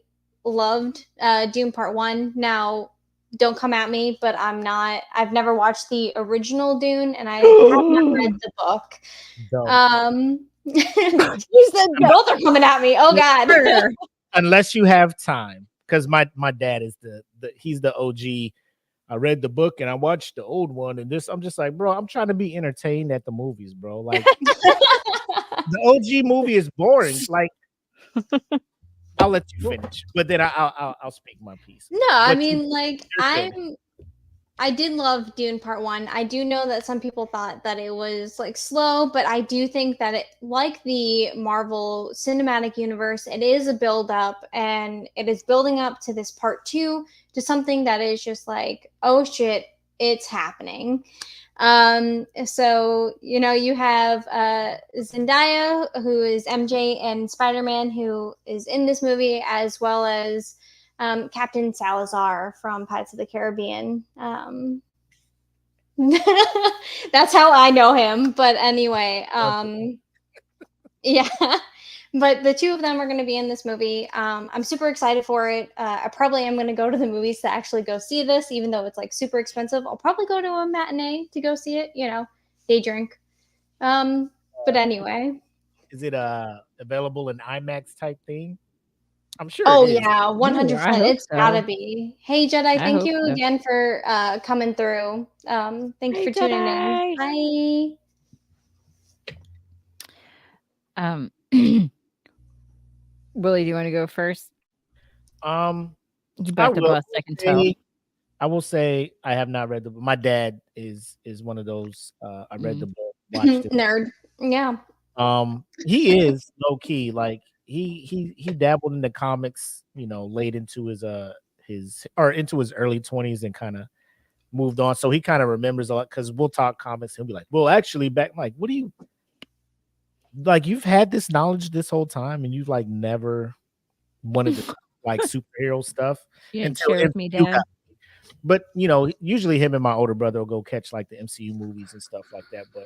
loved Dune Part 1. Now, don't come at me, but I've never watched the original Dune, and I have not read the book. You said both are coming at me. Oh, God. Unless you have time. Because my dad is he's the OG. I read the book and I watched the old one, and I'm just like, bro, I'm trying to be entertained at the movies, bro. Like the OG movie is boring. Like I'll let you finish, but then I'll speak my piece. No, I mean, like I did love Dune Part 1. I do know that some people thought that it was like slow, but I do think that it, like the Marvel Cinematic Universe, it is a build up, and it is building up to this Part 2 to something that is just like, oh shit, it's happening. So, you know, you have Zendaya, who is MJ and Spider-Man, who is in this movie, as well as Captain Salazar from Pirates of the Caribbean. That's how I know him. But anyway, yeah. But the two of them are going to be in this movie. I'm super excited for it. I probably am going to go to the movies to actually go see this, even though it's like super expensive. I'll probably go to a matinee to go see it, you know, day drink. But anyway. Is it available in IMAX type thing? I'm sure. Oh, it is. yeah, 100%. It's gotta be. Hey, Jedi, thank you again for coming through. Thank you for tuning in. Bye. Willie, do you want to go first? You about to bust second toe. I will say I have not read the book. My dad is one of those. I read the book, watched it. Nerd. Yeah. He is low key. Like he dabbled in the comics, you know, late into his into his early 20s and kind of moved on. So he kind of remembers a lot because we'll talk comics. He'll be like, well, actually back, like, what do you like? You've had this knowledge this whole time and you've like never wanted to like superhero stuff. Until share with me, Dad. But you know, usually him and my older brother will go catch like the MCU movies and stuff like that. But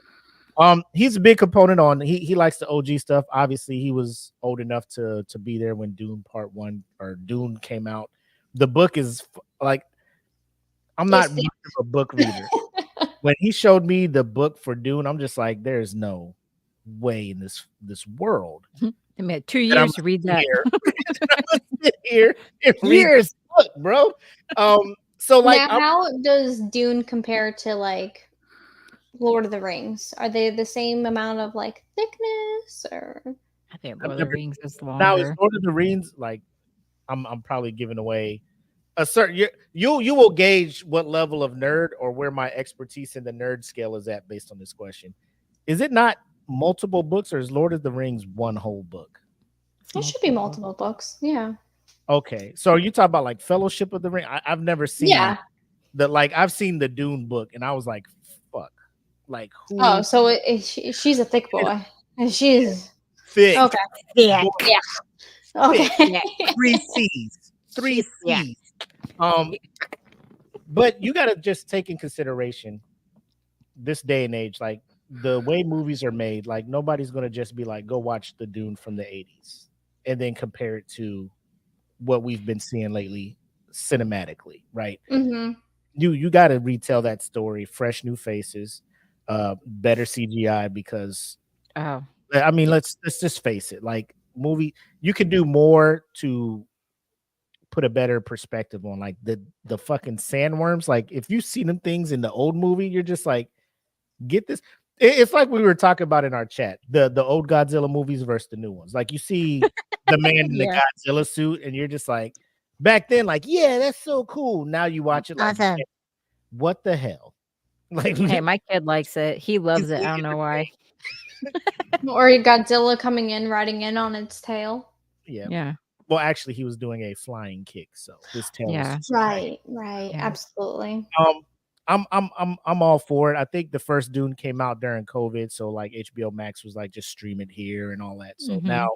he's a big component on he likes the OG stuff. Obviously, he was old enough to be there when Dune Part 1 or Dune came out. The book is like, I'm not much of a book reader. When he showed me the book for Dune, I'm just like, there's no way in this world. I mean, 2 years to read that. Here years, book, bro. So like, now, how does Dune compare to like Lord of the Rings? Are they the same amount of like thickness, or? I think Lord of the Rings is longer. Now, is Lord of the Rings like? I'm probably giving away a certain. You will gauge what level of nerd or where my expertise in the nerd scale is at based on this question. Is it not multiple books, or is Lord of the Rings one whole book? It should be multiple books. Yeah. Okay, so are you talking about like Fellowship of the Ring? I've never seen I've seen the Dune book and I was like, fuck. Like who? Oh, so she's a thick boy. She's thick. Okay. Yeah. Okay. Thick. 3 C's. 3 C's. But you gotta just take in consideration this day and age, like the way movies are made, like nobody's gonna just be like, go watch the Dune from the 80s and then compare it to what we've been seeing lately cinematically, right? Mm-hmm. You got to retell that story, fresh new faces, better CGI, because I mean, let's just face it, like movie, you can do more to put a better perspective on like the fucking sandworms. Like if you see them things in the old movie, you're just like, get this. It's like we were talking about in our chat, the old Godzilla movies versus the new ones. Like you see the man in the Godzilla suit, and you're just like, back then, like, yeah, that's so cool. Now you watch it, like, awesome. What the hell? Like, hey, my kid likes it. He loves it. I don't know why. Or Godzilla coming in, riding in on its tail. Yeah. Well, actually, he was doing a flying kick, so his tail Yeah. was Right, Yeah. absolutely. I'm all for it. I think the first Dune came out during COVID, so like HBO Max was like just stream it here and all that. So now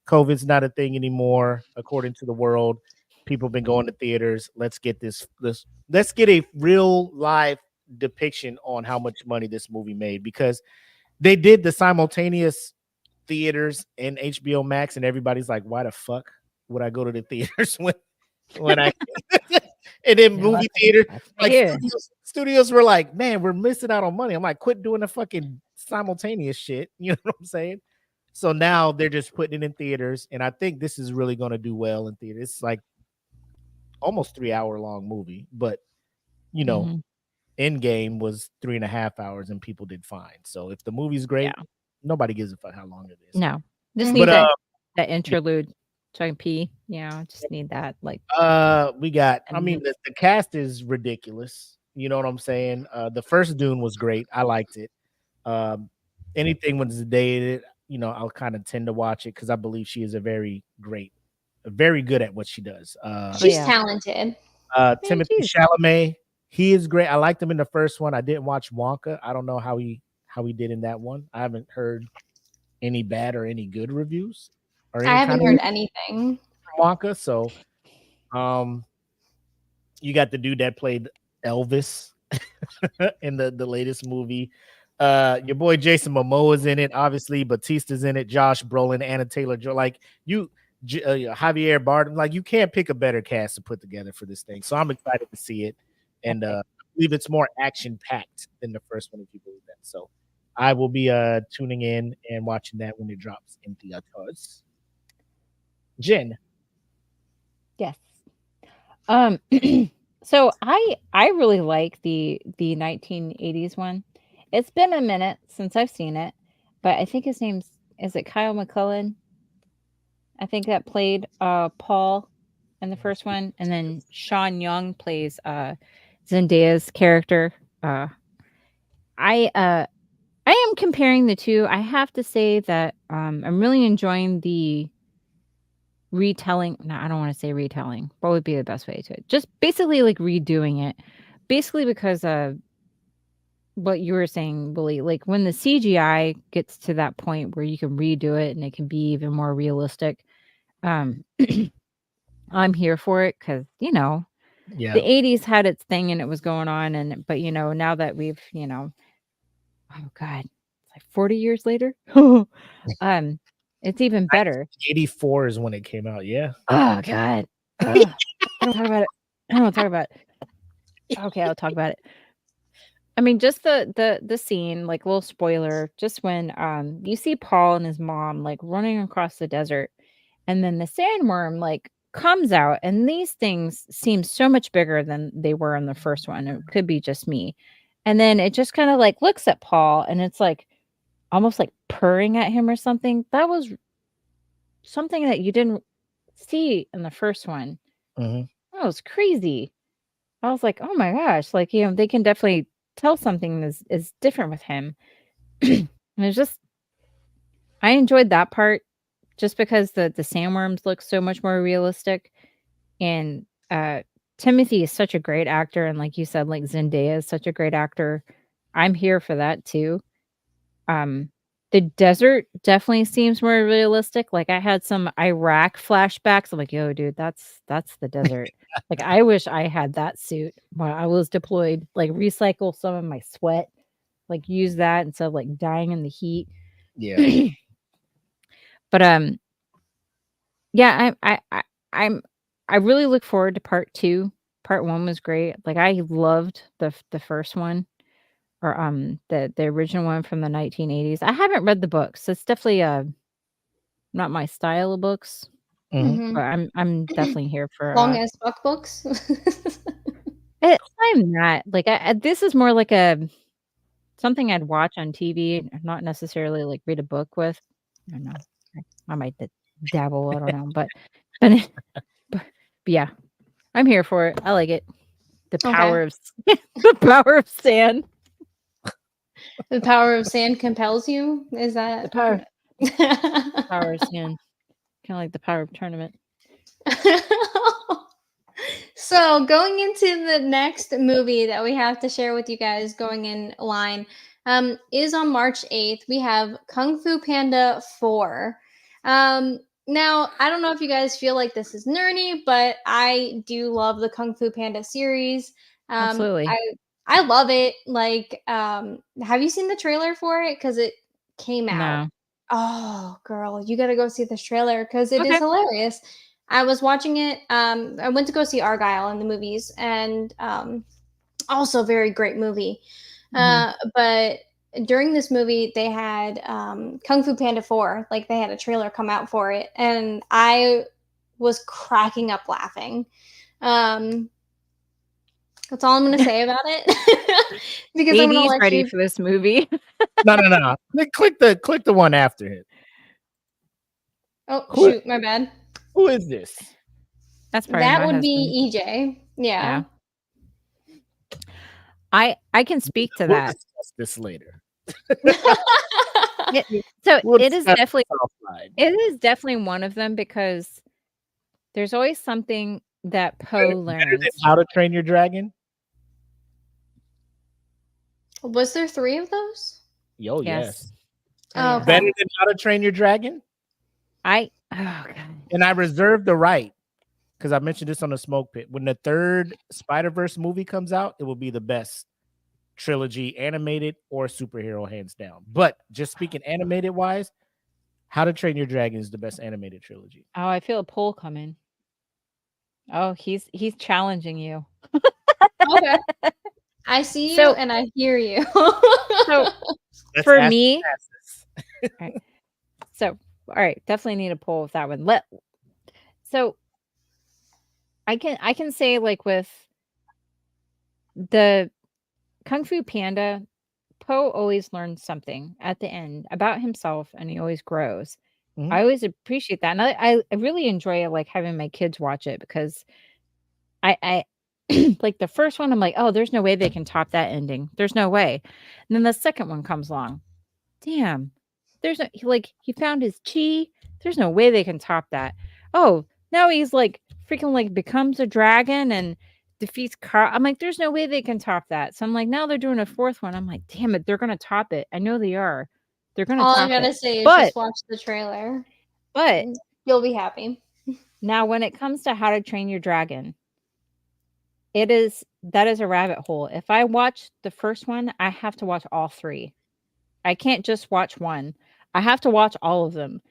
COVID's not a thing anymore, according to the world. People have been going to theaters. Let's get let's get a real live depiction on how much money this movie made, because they did the simultaneous theaters and HBO Max, and everybody's like, why the fuck would I go to the theaters when I and then movie theater, like studios were like, man, we're missing out on money. I'm like, quit doing the fucking simultaneous shit. You know what I'm saying? So now they're just putting it in theaters, and I think this is really going to do well in theaters. It's like almost 3 hour long movie, but you know, Endgame was 3.5 hours, and people did fine. So if the movie's great, nobody gives a fuck how long it is. No, just need that interlude so I can pee. Just need that. Like, we got. I mean, the cast is ridiculous. You know what I'm saying? The first Dune was great. I liked it. Anything with Zendaya, I'll kind of tend to watch it because I believe she is very good at what she does. She's talented. Timothy Chalamet, he is great. I liked him in the first one. I didn't watch Wonka. I don't know how he did in that one. I haven't heard any bad or any good reviews. I haven't heard anything from Wonka. So, you got the dude that played Elvis in the latest movie. Your boy Jason Momoa is in it, obviously. Batista's in it. Josh Brolin, Anna Taylor-Joy. Like Javier Bardem. Like, you can't pick a better cast to put together for this thing. So I'm excited to see it, and I believe it's more action packed than the first one, if you believe that. So I will be tuning in and watching that when it drops in theaters. Jen. Yes. So I really like the 1980s one. It's been a minute since I've seen it, but I think is it Kyle McCullen? I think that played Paul in the first one, and then Sean Young plays Zendaya's character. I am comparing the two. I have to say that I'm really enjoying the retelling. No, I don't want to say retelling. What would be the best way to it? Just basically like redoing it. Basically because what you were saying, Willie, like when the CGI gets to that point where you can redo it and it can be even more realistic, I'm here for it because, the 80s had its thing and it was going on. But now that we've, oh God, it's like 40 years later. It's even better. 84 is when it came out. Yeah. Oh God. I don't talk about it. I don't want to talk about it. Okay, I'll talk about it. I mean, just the scene, like, little spoiler, just when you see Paul and his mom like running across the desert, and then the sandworm like comes out, and these things seem so much bigger than they were in the first one. It could be just me. And then it just kind of like looks at Paul, and it's like almost like purring at him or something. That was something that you didn't see in the first one. Mm-hmm. That was crazy. I was like, oh my gosh, like, they can definitely tell something is different with him. And it's just, I enjoyed that part just because the sandworms look so much more realistic. And Timothy is such a great actor. And like you said, like Zendaya is such a great actor. I'm here for that too. The desert definitely seems more realistic. Like I had some Iraq flashbacks. I'm like, yo, dude, that's the desert. Like I wish I had that suit while I was deployed. Like recycle some of my sweat, like use that instead of like dying in the heat. Yeah. But yeah, I really look forward to part 2. Part 1 was great. Like I loved the first one. Or the original one from the 1980s. I haven't read the books. It's definitely not my style of books. Mm-hmm. But I'm definitely here for long as fuck books. I'm not like this is more like something I'd watch on TV, not necessarily like read a book with. I don't know. I might dabble. I don't know, but yeah, I'm here for it. I like it. The power of the power of sand. The power of sand compels you? Is that the power of sand? Kind of like the power of tournament. So going into the next movie that we have to share with you guys going in line is on March 8th. We have Kung Fu Panda 4. Now, I don't know if you guys feel like this is nerdy, but I do love the Kung Fu Panda series. Absolutely. I love it. Like, have you seen the trailer for it? Because it came out. No. Oh, girl, you got to go see this trailer because it is Okay. hilarious. I was watching it. I went to go see Argyle in the movies, and also very great movie. But during this movie, they had Kung Fu Panda 4. Like they had a trailer come out for it, and I was cracking up laughing. That's all I'm going to say about it. Because I'm going to let ready you. for this movie. No. Click the one after it. Oh, shoot, my bad. Who is this? That's probably That my would husband. be EJ. Yeah. I can speak to We'll that. discuss this later. It is definitely one of them because there's always something that Poe learns. Better than How to Train Your Dragon? Was there 3 of those? Yo, yes. Oh, okay. Better than How to Train Your Dragon? Oh god. And I reserve the right, because I mentioned this on the Smoke Pit. When the 3rd Spider-Verse movie comes out, it will be the best trilogy, animated or superhero, hands down. But just speaking animated wise, How to Train Your Dragon is the best animated trilogy. Oh, I feel a poll coming. Oh, he's challenging you. Okay. I see you and I hear you. So for me, right. So all right, definitely need a poll with that one. So I can say like with the Kung Fu Panda, Poe always learns something at the end about himself, and he always grows. I always appreciate that, and I really enjoy like having my kids watch it because I like the first one. I'm like, oh, there's no way they can top that ending. There's no way. And then the second one comes along. Damn, there's no he found his chi. There's no way they can top that. Oh, now he's like freaking like becomes a dragon and defeats Carl. I'm like, there's no way they can top that. So I'm like, now they're doing a 4th one. I'm like, damn it, they're gonna top it. I know they are. They're gonna All top I gotta it. say is just watch the trailer. But you'll be happy. Now, when it comes to How to Train Your Dragon, that is a rabbit hole. If I watch the first one, I have to watch all 3. I can't just watch one. I have to watch all of them.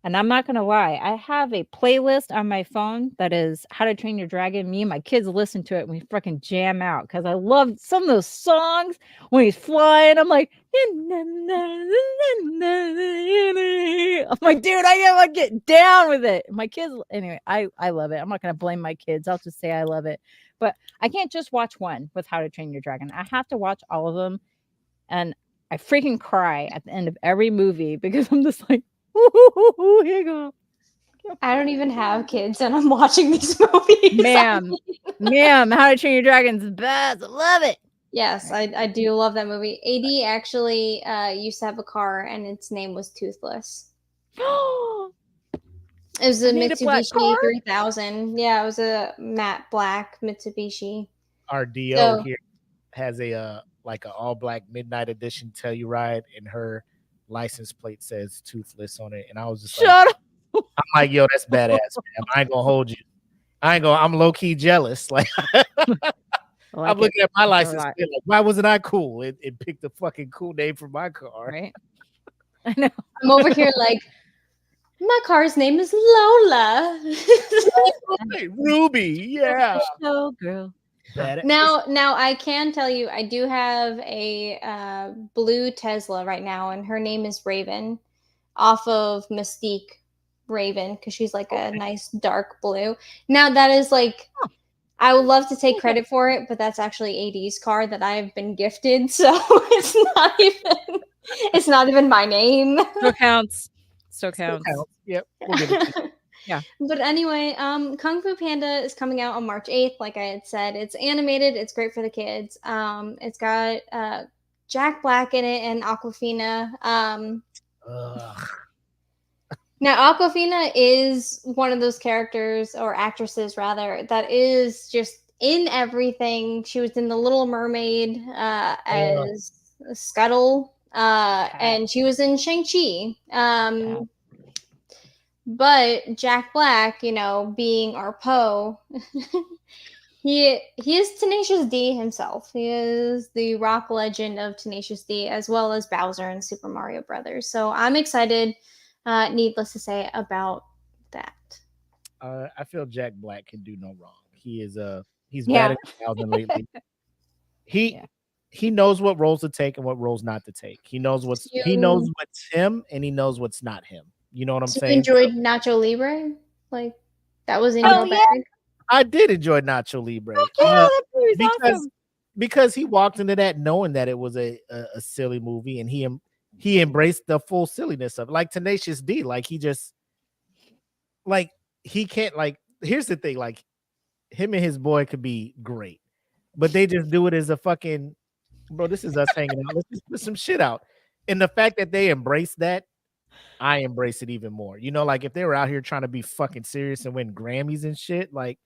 And I'm not going to lie. I have a playlist on my phone that is How to Train Your Dragon. Me and my kids listen to it and we fucking jam out because I love some of those songs when he's flying. I'm like, I'm like, dude, I gotta get down with it. My kids, anyway, I love it. I'm not going to blame my kids. I'll just say I love it. But I can't just watch one with How to Train Your Dragon. I have to watch all of them. And I freaking cry at the end of every movie because I'm just like, ooh, here you go. I don't even have kids and I'm watching these movies. Ma'am, How to Train Your Dragon's the best. I love it. Yes, I do love that movie. AD actually used to have a car and its name was Toothless. It was a Mitsubishi 3000. Yeah, it was a matte black Mitsubishi. Our DO here has a like an all black midnight edition Telluride, and her license plate says Toothless on it. And I was just shut up. I'm like, yo, that's badass, man. I ain't gonna hold you. I'm low key jealous. Like I'm looking at my license plate like, why wasn't I cool? It picked a fucking cool name for my car. Right. I know. I'm over here like, my car's name is Lola. Ruby, yeah. Oh, girl. Now I can tell you, I do have a blue Tesla right now, and her name is Raven, off of Mystique Raven, because she's like a nice dark blue. Now that is like, I would love to take credit for it, but that's actually AD's car that I've been gifted, so it's not even my name. Still counts. Yep. Yeah. But anyway, Kung Fu Panda is coming out on March 8th. Like I had said, it's animated. It's great for the kids. It's got Jack Black in it and Aquafina. Now, Aquafina is one of those characters, or actresses rather, that is just in everything. She was in The Little Mermaid as Scuttle, and she was in Shang-Chi. But Jack Black, being our Poe, he is Tenacious D himself. He is the rock legend of Tenacious D, as well as Bowser in Super Mario Brothers. So I'm excited, needless to say, about that. I feel Jack Black can do no wrong. He's Yeah. batting 1,000 lately. He knows what roles to take and what roles not to take. He knows what's him and he knows what's not him. You know what I'm So you saying? enjoyed Nacho Libre? Like, that was in Oh, your yeah. bag? I did enjoy Nacho Libre. That movie's awesome. Because he walked into that knowing that it was a silly movie, and he embraced the full silliness of it. Like Tenacious D. Like he just like he can't like. Here's the thing: like him and his boy could be great, but they just do it as a fucking bro. This is us hanging out. Let's just put some shit out. And the fact that they embrace that, I embrace it even more. You know, like if they were out here trying to be fucking serious and win Grammys and shit, like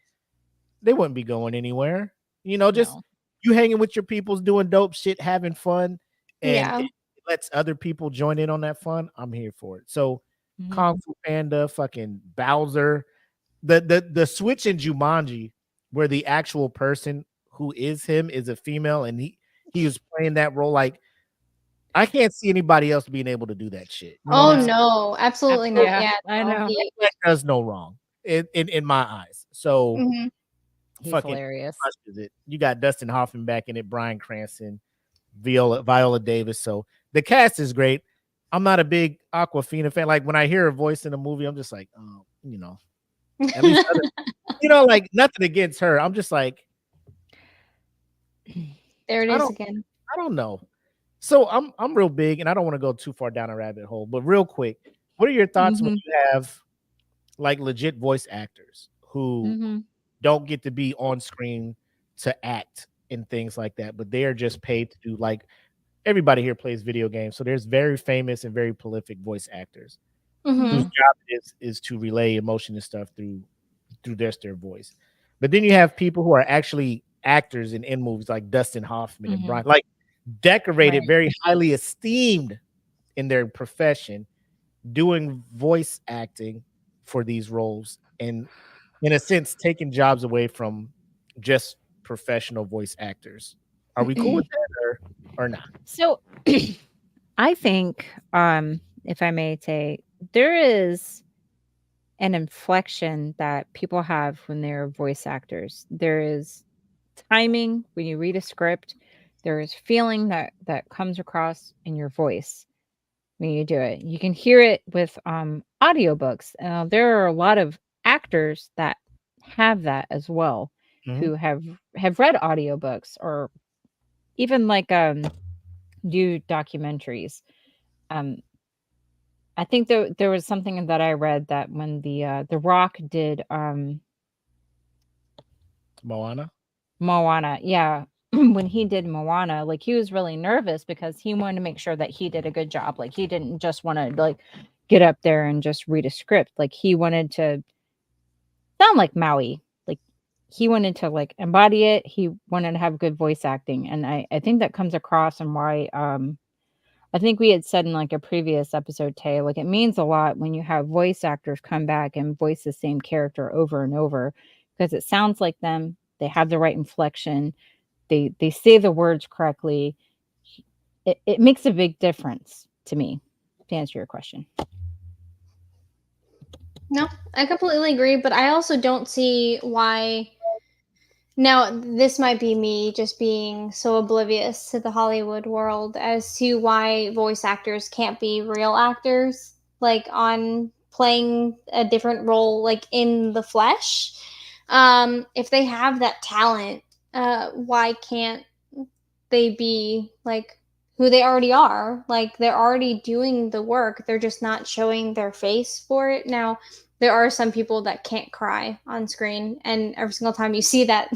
they wouldn't be going anywhere. You know, just you hanging with your peoples, doing dope shit, having fun, and it lets other people join in on that fun. I'm here for it. So Kung Fu Panda, fucking Bowser, the switch in Jumanji, where the actual person who is him is a female, and he was playing that role. Like I can't see anybody else being able to do that shit. You know No, absolutely not. Yeah, I know. that does no wrong in my eyes. So He's fucking hilarious. crushes it. You got Dustin Hoffman back in it, Bryan Cranston, Viola Davis. So the cast is great. I'm not a big Aquafina fan. Like when I hear her voice in a movie, I'm just like, oh, at least like nothing against her. I'm just like, there it is again. I don't know. So I'm real big, and I don't want to go too far down a rabbit hole, but real quick, what are your thoughts when you have like legit voice actors who don't get to be on screen to act and things like that, but they are just paid to do, like everybody here plays video games, so there's very famous and very prolific voice actors whose job is to relay emotion and stuff through their voice. But then you have people who are actually actors in movies like Dustin Hoffman and Brian, like decorated, very highly esteemed in their profession, doing voice acting for these roles, and in a sense taking jobs away from just professional voice actors. Are we cool with that or not? So I think, if I may say, there is an inflection that people have when they're voice actors. There is timing when you read a script. There is feeling that comes across in your voice when you do it. You can hear it with audiobooks. There are a lot of actors that have that as well, who have read audiobooks or even like do documentaries. I think there was something that I read that when the Rock did Moana, yeah. When he did Moana, like he was really nervous because he wanted to make sure that he did a good job. Like he didn't just want to like get up there and just read a script. Like he wanted to sound like Maui. Like he wanted to like embody it. He wanted to have good voice acting. And I think that comes across, and why I think we had said in like a previous episode, Tay, like it means a lot when you have voice actors come back and voice the same character over and over, because it sounds like them. They have the right inflection. They say the words correctly. It makes a big difference to me, to answer your question. No, I completely agree, but I also don't see why. Now, this might be me just being so oblivious to the Hollywood world as to why voice actors can't be real actors, like on playing a different role, like in the flesh. If they have that talent, why can't they be like who they already are? Like they're already doing the work, they're just not showing their face for it. Now, there are some people that can't cry on screen, and every single time you see that,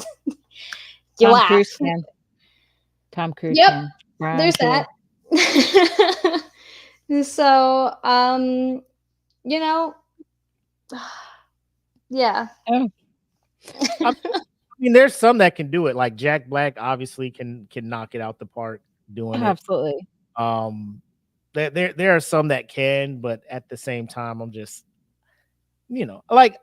you laugh. Tom Cruise Yep, can. there's that. So, you know, yeah. Oh, I mean, there's some that can do it. Like Jack Black, obviously can knock it out the park doing it. absolutely. There are some that can, but at the same time, I'm just, like,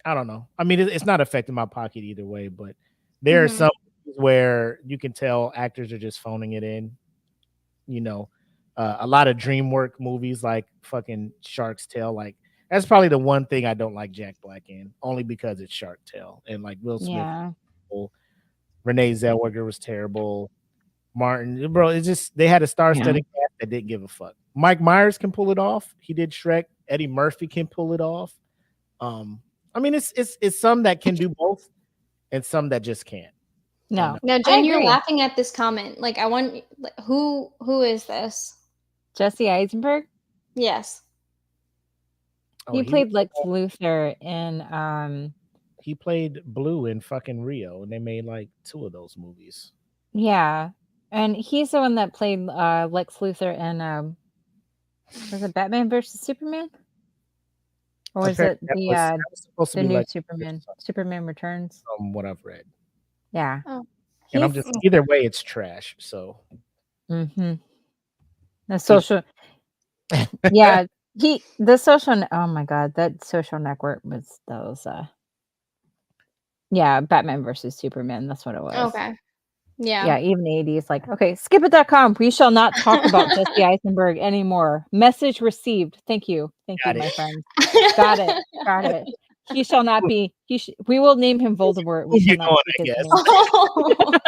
I don't know. I mean, it's not affecting my pocket either way, but there are Mhm. some where you can tell actors are just phoning it in. You know, a lot of DreamWorks movies like fucking Shark's Tale, like that's probably the one thing I don't like Jack Black in, only because it's Shark Tale and like Will Smith, Yeah. Renee Zellweger was terrible. Martin, bro, it's just they had a star-studded cast that didn't give a fuck. Mike Myers can pull it off. He did Shrek. Eddie Murphy can pull it off. I mean, it's some that can do both, and some that just can't. No. Now, I Jen, you're agree. laughing at this comment. Like, I want who is this? Jesse Eisenberg. Yes. He played Lex Luthor in he played Blue in fucking Rio, and they made like 2 of those movies. Yeah, and he's the one that played Lex Luthor in was it Batman versus Superman? Or was it that was supposed to the be new like Superman? Superman Returns. from what I've read. Yeah. Oh. And I'm just either way, it's trash. So The social yeah, oh my god, that Social Network was those yeah, Batman versus Superman, that's what it was. Okay. Yeah. Yeah, even 80s, like, okay, skipit.com. We shall not talk about Jesse Eisenberg anymore. Message received. Thank you. Thank you, my friend. Got it. Got it. He shall not be. We will name him Voldemort. We shall not speak his name.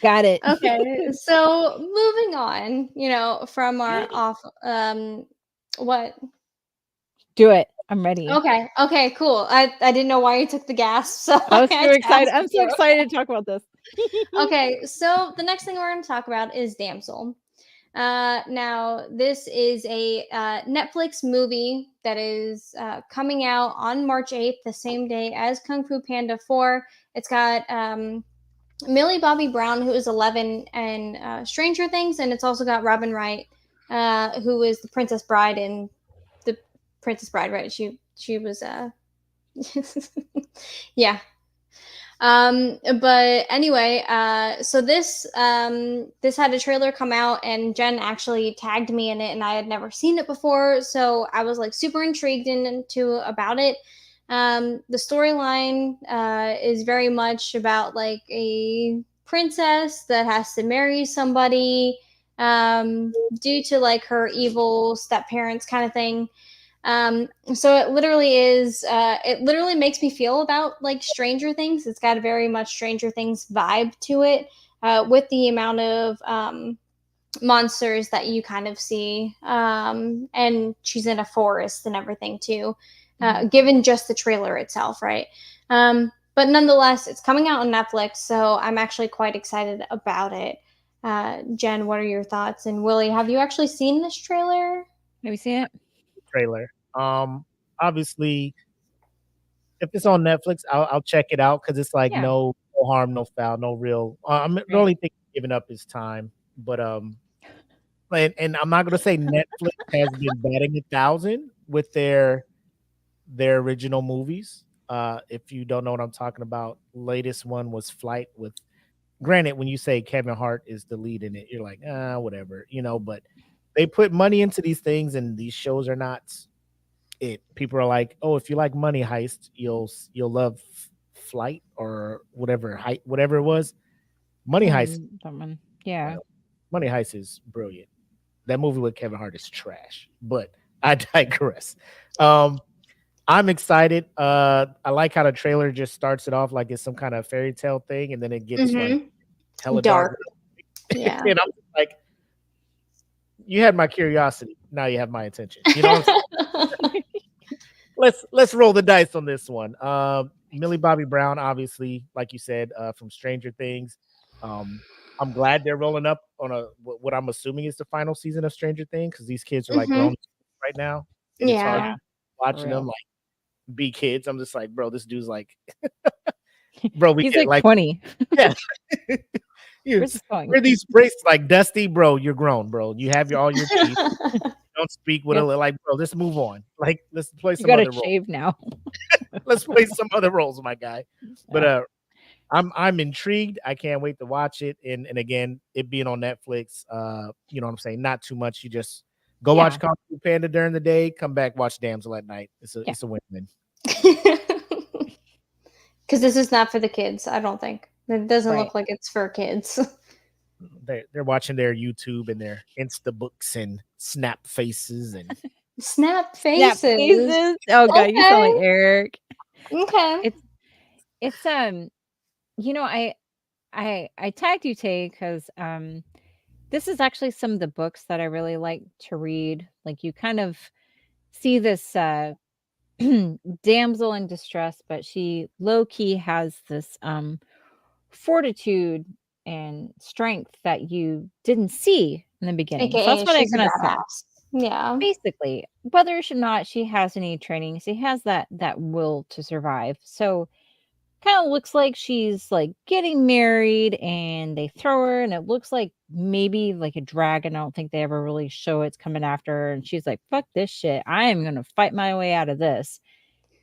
Got it. Okay, so moving on, from our off what? Do it. I'm ready. Okay, cool. I didn't know why you took the gasp, so I was so excited. I'm so excited to talk about this. Okay, so the next thing we're going to talk about is Damsel. Now, this is a Netflix movie that is coming out on March 8th, the same day as Kung Fu Panda 4. It's got Millie Bobby Brown, who is 11 and Stranger Things, and it's also got Robin Wright, who is the Princess Bride in the Princess Bride, right? She was yeah. But anyway, so this had a trailer come out, and Jen actually tagged me in it, and I had never seen it before, so I was like super intrigued about it. The storyline is very much about like a princess that has to marry somebody due to like her evil step parents kind of thing. So it literally makes me feel about like Stranger Things. It's got a very much Stranger Things vibe to it, with the amount of monsters that you kind of see. And she's in a forest and everything too, given just the trailer itself, right? But nonetheless, it's coming out on Netflix, so I'm actually quite excited about it. Jen, what are your thoughts? And Willie, have you actually seen this trailer? Have you seen it? Trailer. Obviously, if it's on Netflix, I'll check it out because it's like no harm, no foul, no real. I'm the only thing giving up is time, but and I'm not gonna say Netflix has been batting 1,000 with their original movies. If you don't know what I'm talking about, latest one was Flight with. Granted, when you say Kevin Hart is the lead in it, you're like, whatever, but they put money into these things, and these shows are not it. People are like, oh, if you like Money Heist, you'll love Flight or whatever it was. Money Heist. That one. Yeah. Money Heist is brilliant. That movie with Kevin Hart is trash, but I digress. I'm excited. I like how the trailer just starts it off like it's some kind of fairy tale thing, and then it gets like hella dark. Yeah. And I'm like, you had my curiosity. Now you have my attention. You know what I'm saying? Let's roll the dice on this one. Millie Bobby Brown, obviously, like you said, from Stranger Things. I'm glad they're rolling up on what I'm assuming is the final season of Stranger Things, because these kids are like grown right now. And it's hard watching them like be kids. I'm just like, bro, this dude's like, bro, he's like 20. Yeah. Where's this going? Where these braces like Dusty, bro? You're grown, bro. You have all your teeth. Don't speak with Yep. a like, bro. Let's move on. Like, let's play You some gotta other roles. shave now. Let's play some other roles, my guy. But I'm intrigued. I can't wait to watch it. And again, it being on Netflix, you know what I'm saying? Not too much. You just go watch Kung Fu Panda during the day, come back, watch Damsel at night. It's a win-win. Because this is not for the kids, I don't think. It doesn't look like it's for kids. They're watching their YouTube and their Insta books and Snap Faces and Snap Faces. Oh god, you sound like Eric. Okay. It's you know, I tagged you, Tay, because this is actually some of the books that I really like to read. Like, you kind of see this damsel in distress, but she low-key has this fortitude and strength that you didn't see in the beginning. So that's what I'm gonna say. Yeah. Basically, whether or not she has any training, she has that will to survive. So kind of looks like she's like getting married and they throw her and it looks like maybe like a dragon. I don't think they ever really show it's coming after her, and she's like, fuck this shit, I am gonna fight my way out of this.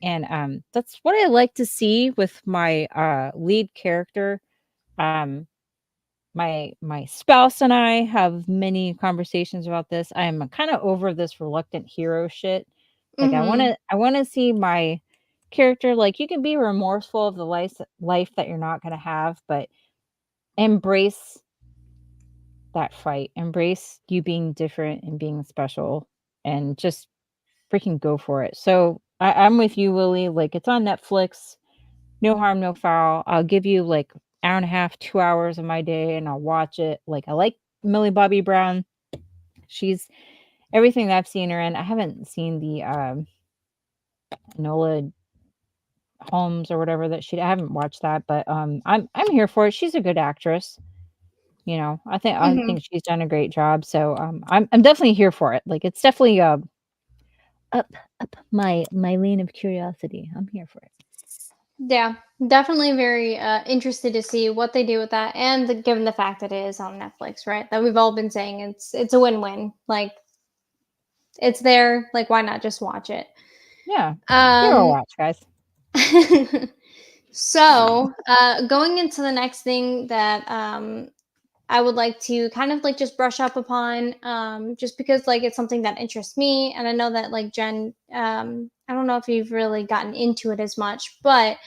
And that's what I like to see with my lead character. My spouse and I have many conversations about this. I am kind of over this reluctant hero shit. Like, I want to see my character, like, you can be remorseful of the life that you're not going to have, but embrace that fight, embrace you being different and being special, and just freaking go for it. So I'm with you, Willie. Like, it's on Netflix. No harm, no foul. I'll give you like hour and a half, 2 hours of my day, and I'll watch it. Like, I like Millie Bobby Brown. She's everything that I've seen her in. I haven't seen the Nola Holmes or whatever that I haven't watched that, but I'm here for it. She's a good actress. You know, I think she's done a great job. So I'm definitely here for it. Like, it's definitely up my lane of curiosity. I'm here for it. Yeah, definitely very interested to see what they do with that, and given the fact that it is on Netflix, right? That we've all been saying it's a win-win. Like, it's there. Like, why not just watch it? Yeah, hero watch, guys. So, going into the next thing that I would like to kind of like just brush up upon, just because like it's something that interests me, and I know that like Jen, I don't know if you've really gotten into it as much, but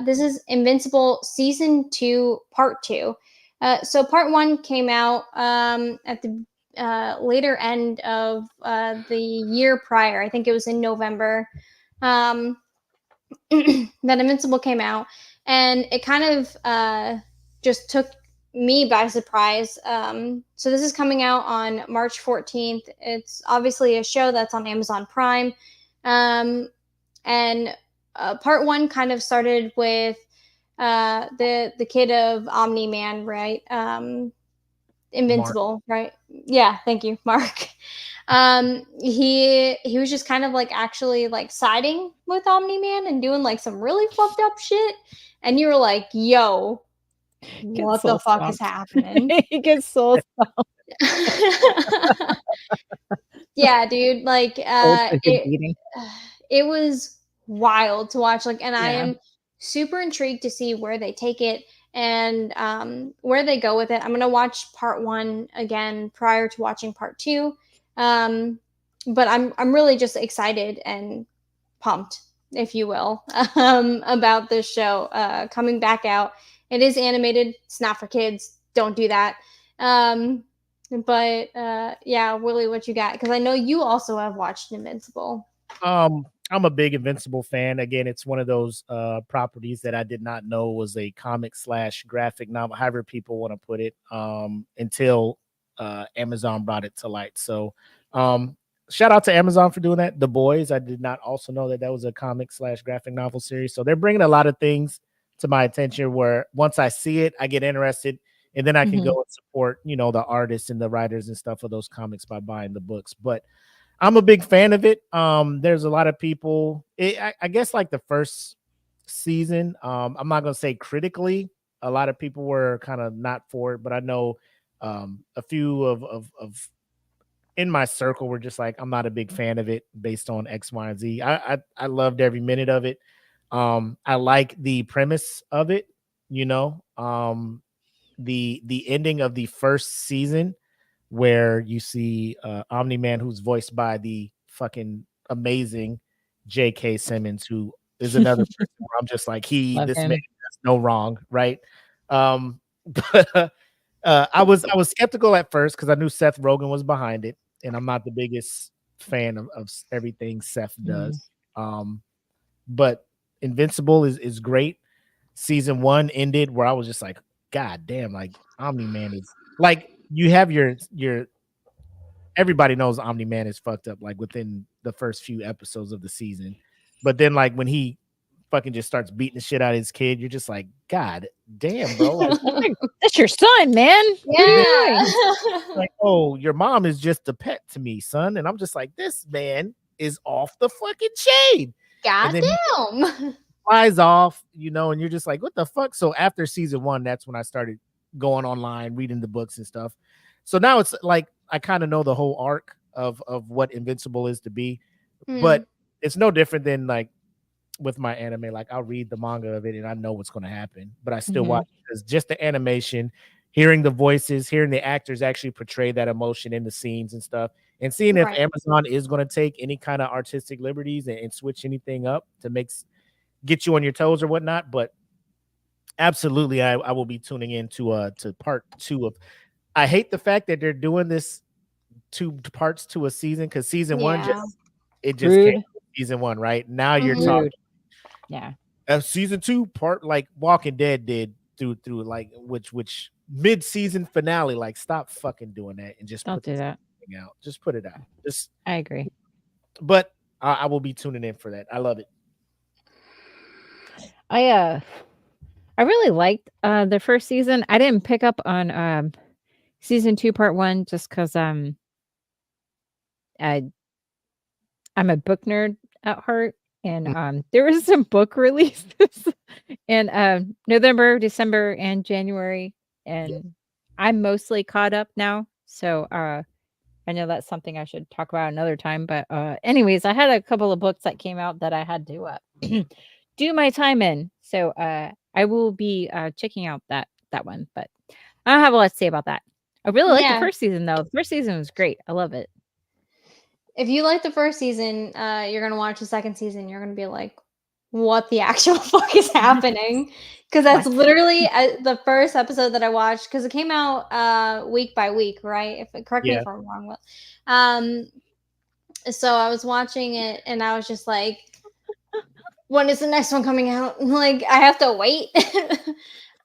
this is Invincible Season 2, Part 2. So Part 1 came out at the later end of the year prior. I think it was in November. That Invincible came out, and it kind of just took me by surprise. So this is coming out on March 14th. It's obviously a show that's on Amazon Prime. And part one kind of started with the kid of Omni-Man, right? Invincible, Mark. Right? Yeah, thank you, Mark. He was just kind of like actually like siding with Omni-Man and doing like some really fucked up shit. And you were like, yo, what the fuck is happening? He gets soul stomped. Yeah, dude. Like it was wild to watch. Like, and I am super intrigued to see where they take it and where they go with it. I'm gonna watch part one again prior to watching part two. But I'm really just excited and pumped, if you will, about this show coming back out. It is animated. It's not for kids. Don't do that. But yeah, Willie, what you got? Because I know you also have watched Invincible. I'm a big Invincible fan. Again, it's one of those properties that I did not know was a comic / graphic novel, however people want to put it, until Amazon brought it to light. So shout out to Amazon for doing that. The Boys, I did not also know that was a comic / graphic novel series. So they're bringing a lot of things to my attention where once I see it, I get interested, and then I can go and support, the artists and the writers and stuff of those comics by buying the books. But I'm a big fan of it. There's a lot of people, I guess like the first season, I'm not going to say critically a lot of people were kind of not for it, but I know a few of in my circle were just like, I'm not a big fan of it based on X, Y, and Z. I loved every minute of it. I like the premise of it, you know. The ending of the first season where you see Omni-Man, who's voiced by the fucking amazing J.K. Simmons, who is another person where I'm just like, Love this him. man has no wrong, right? But I was skeptical at first because I knew Seth Rogen was behind it, and I'm not the biggest fan of everything Seth does. But Invincible is great. Season 1 ended where I was just like, God damn, like Omni-Man is like, you have your everybody knows Omni-Man is fucked up like within the first few episodes of the season. But then like when he fucking just starts beating the shit out of his kid, you're just like, God damn, bro. Like, that's your son, man. Yeah. like, oh, your mom is just a pet to me, son. And I'm just like, this man is off the fucking chain. God And then damn. flies off, you know, and you're just like, what the fuck? So after season 1, that's when I started going online, reading the books and stuff. So now it's like I kind of know the whole arc of what Invincible is to be, but it's no different than like with my anime. Like I'll read the manga of it and I know what's going to happen, but I still watch because just the animation, hearing the voices, hearing the actors actually portray that emotion in the scenes and stuff, and seeing if Amazon is going to take any kind of artistic liberties and switch anything up to get you on your toes or whatnot. But absolutely, I will be tuning in to part 2 of. I hate the fact that they're doing this 2 parts to a season because season 1 just came season 1, right? Now you're talking, season 2 part like Walking Dead did through like which mid-season finale. Like, stop fucking doing that and just don't do that out. Just put it out. I agree, but I will be tuning in for that. I love it. I really liked the first season. I didn't pick up on season 2 part 1 just because I'm a book nerd at heart, and there was some book releases in November, December, and January, and I'm mostly caught up now. So I know that's something I should talk about another time. But anyways, I had a couple of books that came out that I had to do my time in. So I will be checking out that one, but I don't have a lot to say about that. I really like the first season, though. The first season was great. I love it. If you like the first season, you're going to watch the second season. You're going to be like, what the actual fuck is happening? Because that's literally the first episode that I watched, because it came out week by week, right? Correct me if I'm wrong. So I was watching it and I was just like, when is the next one coming out? Like, I have to wait.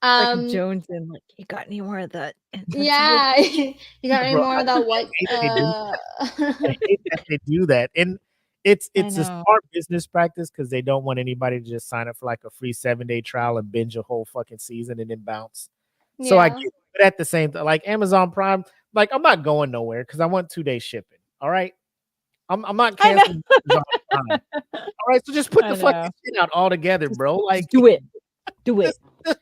Like Jones and like, you got any more of that? Yeah, you got any more of that white? I hate that they do that, and it's a smart business practice because they don't want anybody to just sign up for like a free 7-day trial and binge a whole fucking season and then bounce. So I get it, but at the same time, like Amazon Prime, like I'm not going nowhere because I want 2-day shipping. All right, I'm not canceling. Amazon Prime. All right, so just put the fucking shit out all together, bro. Like, do it.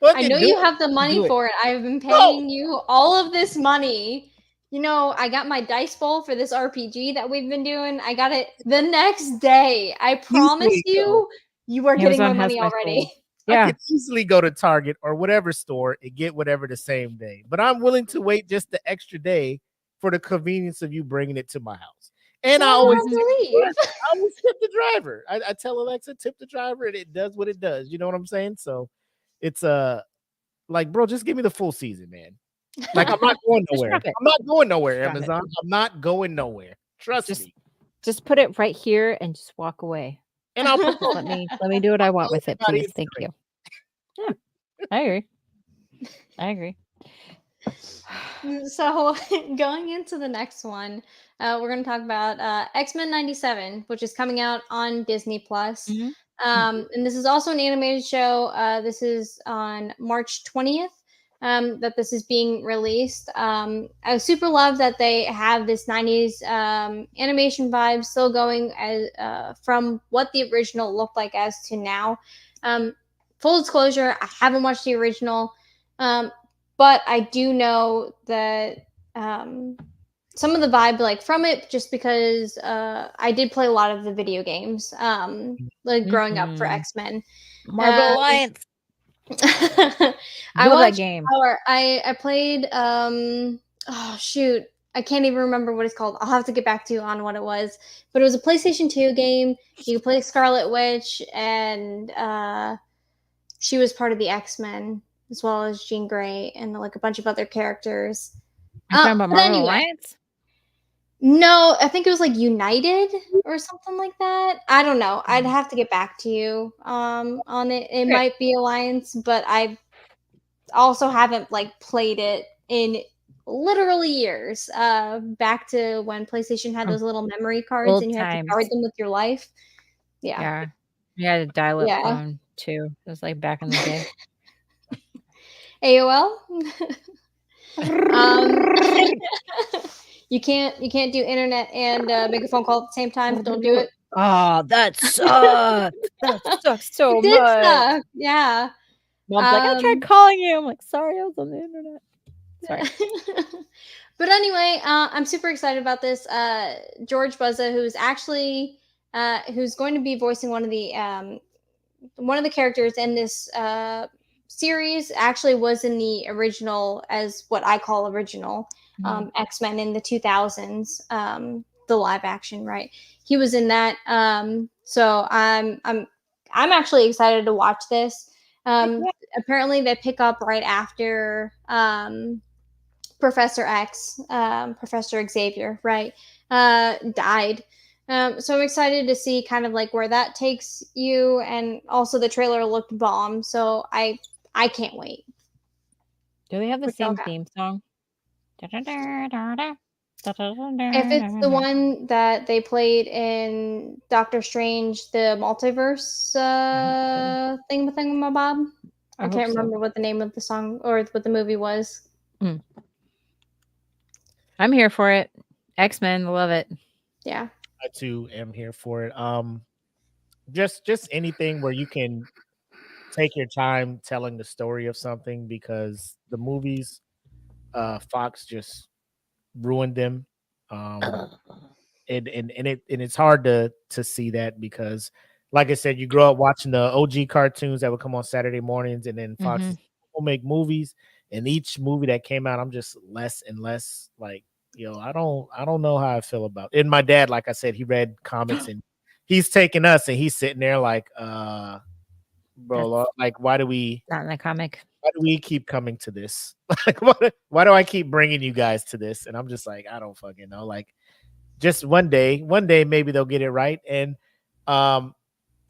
I know you have the money for it. I've been paying you all of this money. You know, I got my dice bowl for this RPG that we've been doing. I got it the next day. I promise you are getting my money already. I could easily go to Target or whatever store and get whatever the same day. But I'm willing to wait just the extra day for the convenience of you bringing it to my house. And I always tip the driver. I tell Alexa, tip the driver, and it does what it does. You know what I'm saying? So it's like, bro, just give me the full season, man. Like, I'm not going nowhere. I'm not going nowhere, Amazon. I'm not going nowhere. Trust me. Just put it right here and just walk away. And I'll put let me do what I want with it, please. Thank you. Yeah, I agree. So going into the next one, we're going to talk about X-Men 97, which is coming out on Disney Plus. And this is also an animated show. This is on March 20th that this is being released. I super love that they have this 90s animation vibe still going as from what the original looked like as to now. Full disclosure, I haven't watched the original. But I do know that some of the vibe like from it, just because I did play a lot of the video games like growing up for X-Men. Marvel Alliance. I Love that watched game. I played oh shoot, I can't even remember what it's called. I'll have to get back to you on what it was. But it was a PlayStation 2 game. You could play Scarlet Witch, and she was part of the X-Men, as well as Jean Grey and like a bunch of other characters. You're talking about But Marvel anyway, Alliance? no, I think it was like United or something like that. I don't know. I'd have to get back to you on it. It might be Alliance, but I also haven't like played it in literally years. Back to when PlayStation had those little memory cards Old and you had to times. guard them with your life. Yeah. Yeah. You had a dial-up Yeah. phone too. It was like back in the day. AOL. You can't do internet and make a phone call at the same time. Don't do it. Oh, that sucks. That sucks so It did much. suck. Yeah. Mom's like, I tried calling you. I'm like, sorry, I was on the internet. Sorry. But anyway, I'm super excited about this. George Buzza, who's actually who's going to be voicing one of the characters in this series, actually was in the original, as what I call original, X-Men in the 2000s, the live action, right? He was in that. So I'm actually excited to watch this. Apparently they pick up right after Professor X, Professor Xavier, right, died. So I'm excited to see kind of like where that takes you, and also the trailer looked bomb, so I can't wait. Do they have the same theme song? If it's the one that they played in Doctor Strange, the multiverse thingamabob, I can't remember what the name of the song or what the movie was. I'm here for it. X-Men, love it. Yeah. I too am here for it. Just anything where you can take your time telling the story of something, because the movies, Fox just ruined them. It's hard to see that, because, like I said, you grow up watching the OG cartoons that would come on Saturday mornings, and then Fox will make movies, and each movie that came out, I'm just less and less like, I don't know how I feel about it. And my dad, like I said, he read comics, and he's taking us, and he's sitting there like, bro, like, why do we not in the comic? Why do we keep coming to this? Like, why do I keep bringing you guys to this? And I'm just like, I don't fucking know. Like, just one day maybe they'll get it right. And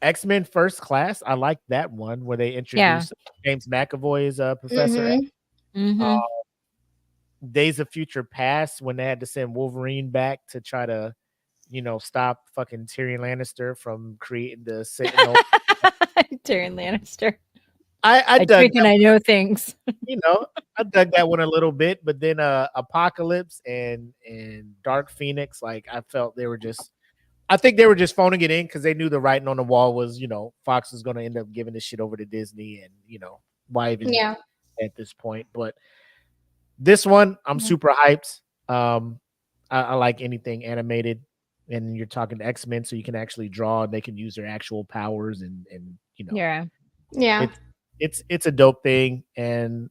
X-Men First Class, I like that one where they introduced James McAvoy as Professor X. Days of Future Past, when they had to send Wolverine back to try to, stop fucking Tyrion Lannister from creating the Sentinel. Tyrion Lannister. I dug and I know things. I dug that one a little bit, but then Apocalypse and Dark Phoenix, like, I felt I think they were just phoning it in because they knew the writing on the wall was, Fox was going to end up giving this shit over to Disney, and why even at this point. But this one, I'm super hyped. I like anything animated, and you're talking to X-Men, so you can actually draw, and they can use their actual powers, and it's a dope thing. And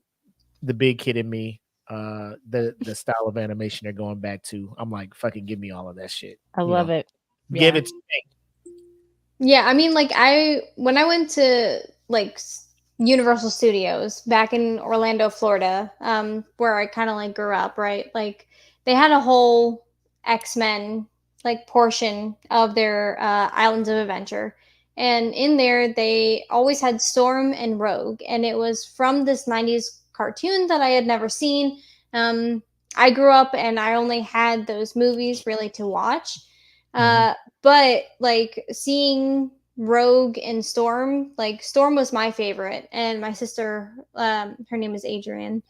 the big kid in me, the style of animation they're going back to, I'm like, fucking give me all of that shit. I love it. Give it to me. Yeah, I mean, like, when I went to like Universal Studios back in Orlando, Florida, where I kind of like grew up, right? Like, they had a whole X-Men like portion of their Islands of Adventure. And in there, they always had Storm and Rogue. And it was from this 90s cartoon that I had never seen. I grew up and I only had those movies really to watch. But like seeing Rogue and Storm, like Storm was my favorite. And my sister, her name is Adrienne.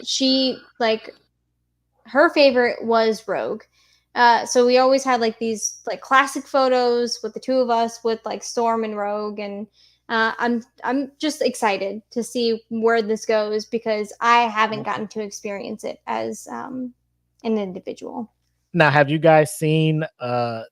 She, like, her favorite was Rogue. So we always had like these like classic photos with the two of us with like Storm and Rogue, and I'm just excited to see where this goes because I haven't gotten to experience it as an individual. Now, have you guys seen the,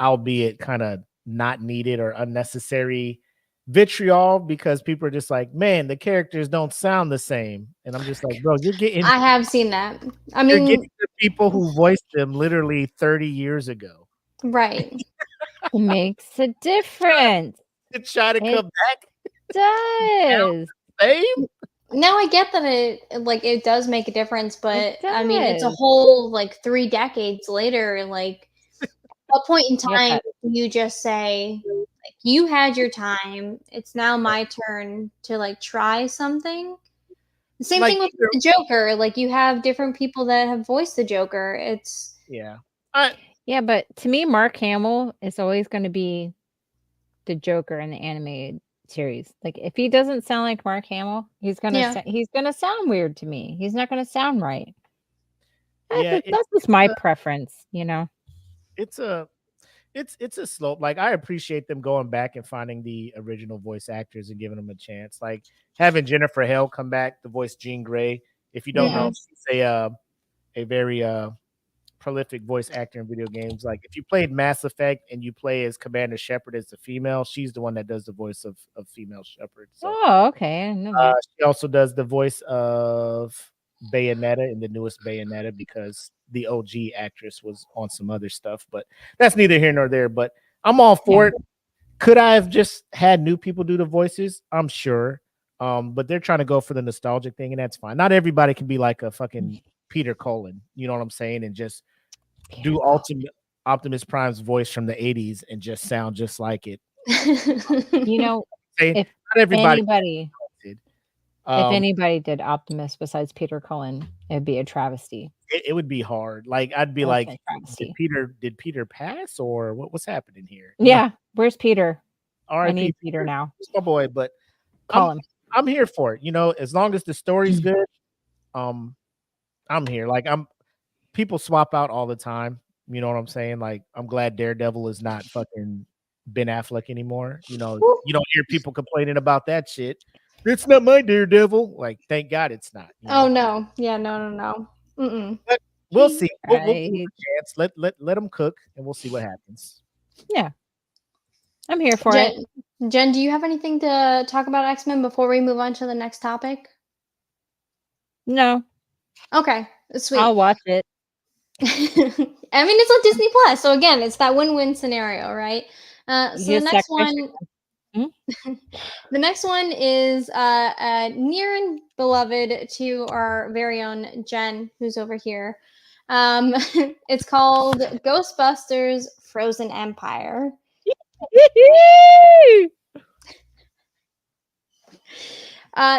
albeit kind of not needed or unnecessary, vitriol because people are just like, man, the characters don't sound the same, and I'm just like, bro, I have seen that. I you're mean, getting the people who voiced them literally 30 years ago right. It makes a difference. to try to It come back. does. Same. Now I get that it does make a difference, but It I mean it's a does. whole like 3 decades later. Like, what point in Yeah, time but do you just say like you had your time? It's now my turn to like try something. The same Like, thing with the Joker. Like you have different people that have voiced the Joker. It's yeah. yeah, but to me, Mark Hamill is always going to be the Joker in the animated series. Like, if he doesn't sound like Mark Hamill, he's yeah. gonna sound weird to me. He's not gonna sound right. Yeah, That's just my preference, you know. it's a it's a slope. Like, I appreciate them going back and finding the original voice actors and giving them a chance. Like having Jennifer Hale come back to voice Jean Grey. If you don't know, Yeah. she's a very prolific voice actor in video games. Like if you played Mass Effect and you play as Commander Shepard as the female, she's the one that does the voice of female Shepard. So Oh, okay. I didn't know that. she also does the voice of Bayonetta in the newest Bayonetta because the OG actress was on some other stuff, but that's neither here nor there. But I'm all for it. Could I have just had new people do the voices? I'm sure. But they're trying to go for the nostalgic thing, and that's fine. Not everybody can be like a fucking Peter Cullen, you know what I'm saying, and just do Optimus Prime's voice from the 80s and just sound just like it. You know, if not everybody anybody did. if anybody did Optimus besides Peter Cullen, it'd be a travesty. It would be hard. Like I'd be That's like, a travesty. did Peter pass or what's happening here? Yeah, where's Peter? I R.I.P. need Peter now. It's my boy, but Call him. I'm here for it. You know, as long as the story's good, I'm here. Like people swap out all the time. You know what I'm saying? Like I'm glad Daredevil is not fucking Ben Affleck anymore. You know, you don't hear people complaining about that shit. It's not my Daredevil. Like, thank God it's not. You know? Oh no. Yeah, no. Mm-mm. But we'll see. We'll give Right. them a chance. Let them cook, and we'll see what happens. Yeah. I'm here for it. Jen, do you have anything to talk about X-Men before we move on to the next topic? No, Okay, sweet. I'll watch it. I mean, it's on Disney Plus, so again, it's that win-win scenario, right? So the next one, the next one is near and beloved to our very own Jen, who's over here. It's called Ghostbusters: Frozen Empire.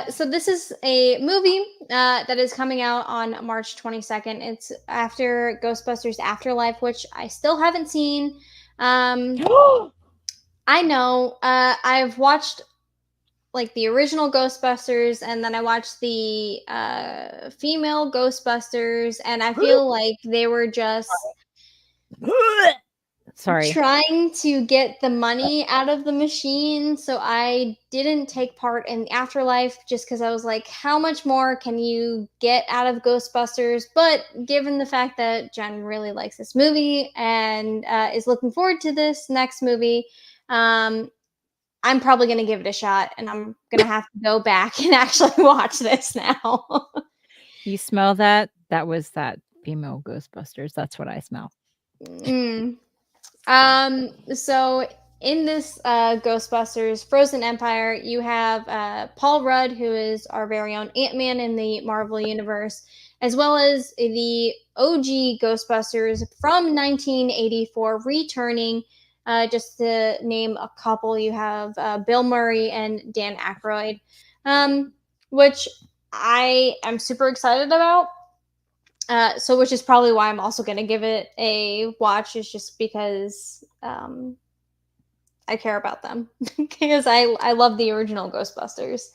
So this is a movie that is coming out on March 22nd. It's after Ghostbusters Afterlife, which I still haven't seen. I know. I've watched like the original Ghostbusters, and then I watched the female Ghostbusters, and I feel like they were just trying to get the money out of the machine. So I didn't take part in the Afterlife just because I was like, how much more can you get out of Ghostbusters? But given the fact that Jen really likes this movie and is looking forward to this next movie, I'm probably going to give it a shot, and I'm going to have to go back and actually watch this now. You smell that? That was that female Ghostbusters. That's what I smell. So in this Ghostbusters Frozen Empire, you have Paul Rudd, who is our very own Ant-Man in the Marvel Universe, as well as the OG Ghostbusters from 1984 returning. Just to name a couple, you have Bill Murray and Dan Aykroyd, which I am super excited about. So which is probably why I'm also going to give it a watch, is just because I care about them because I love the original Ghostbusters.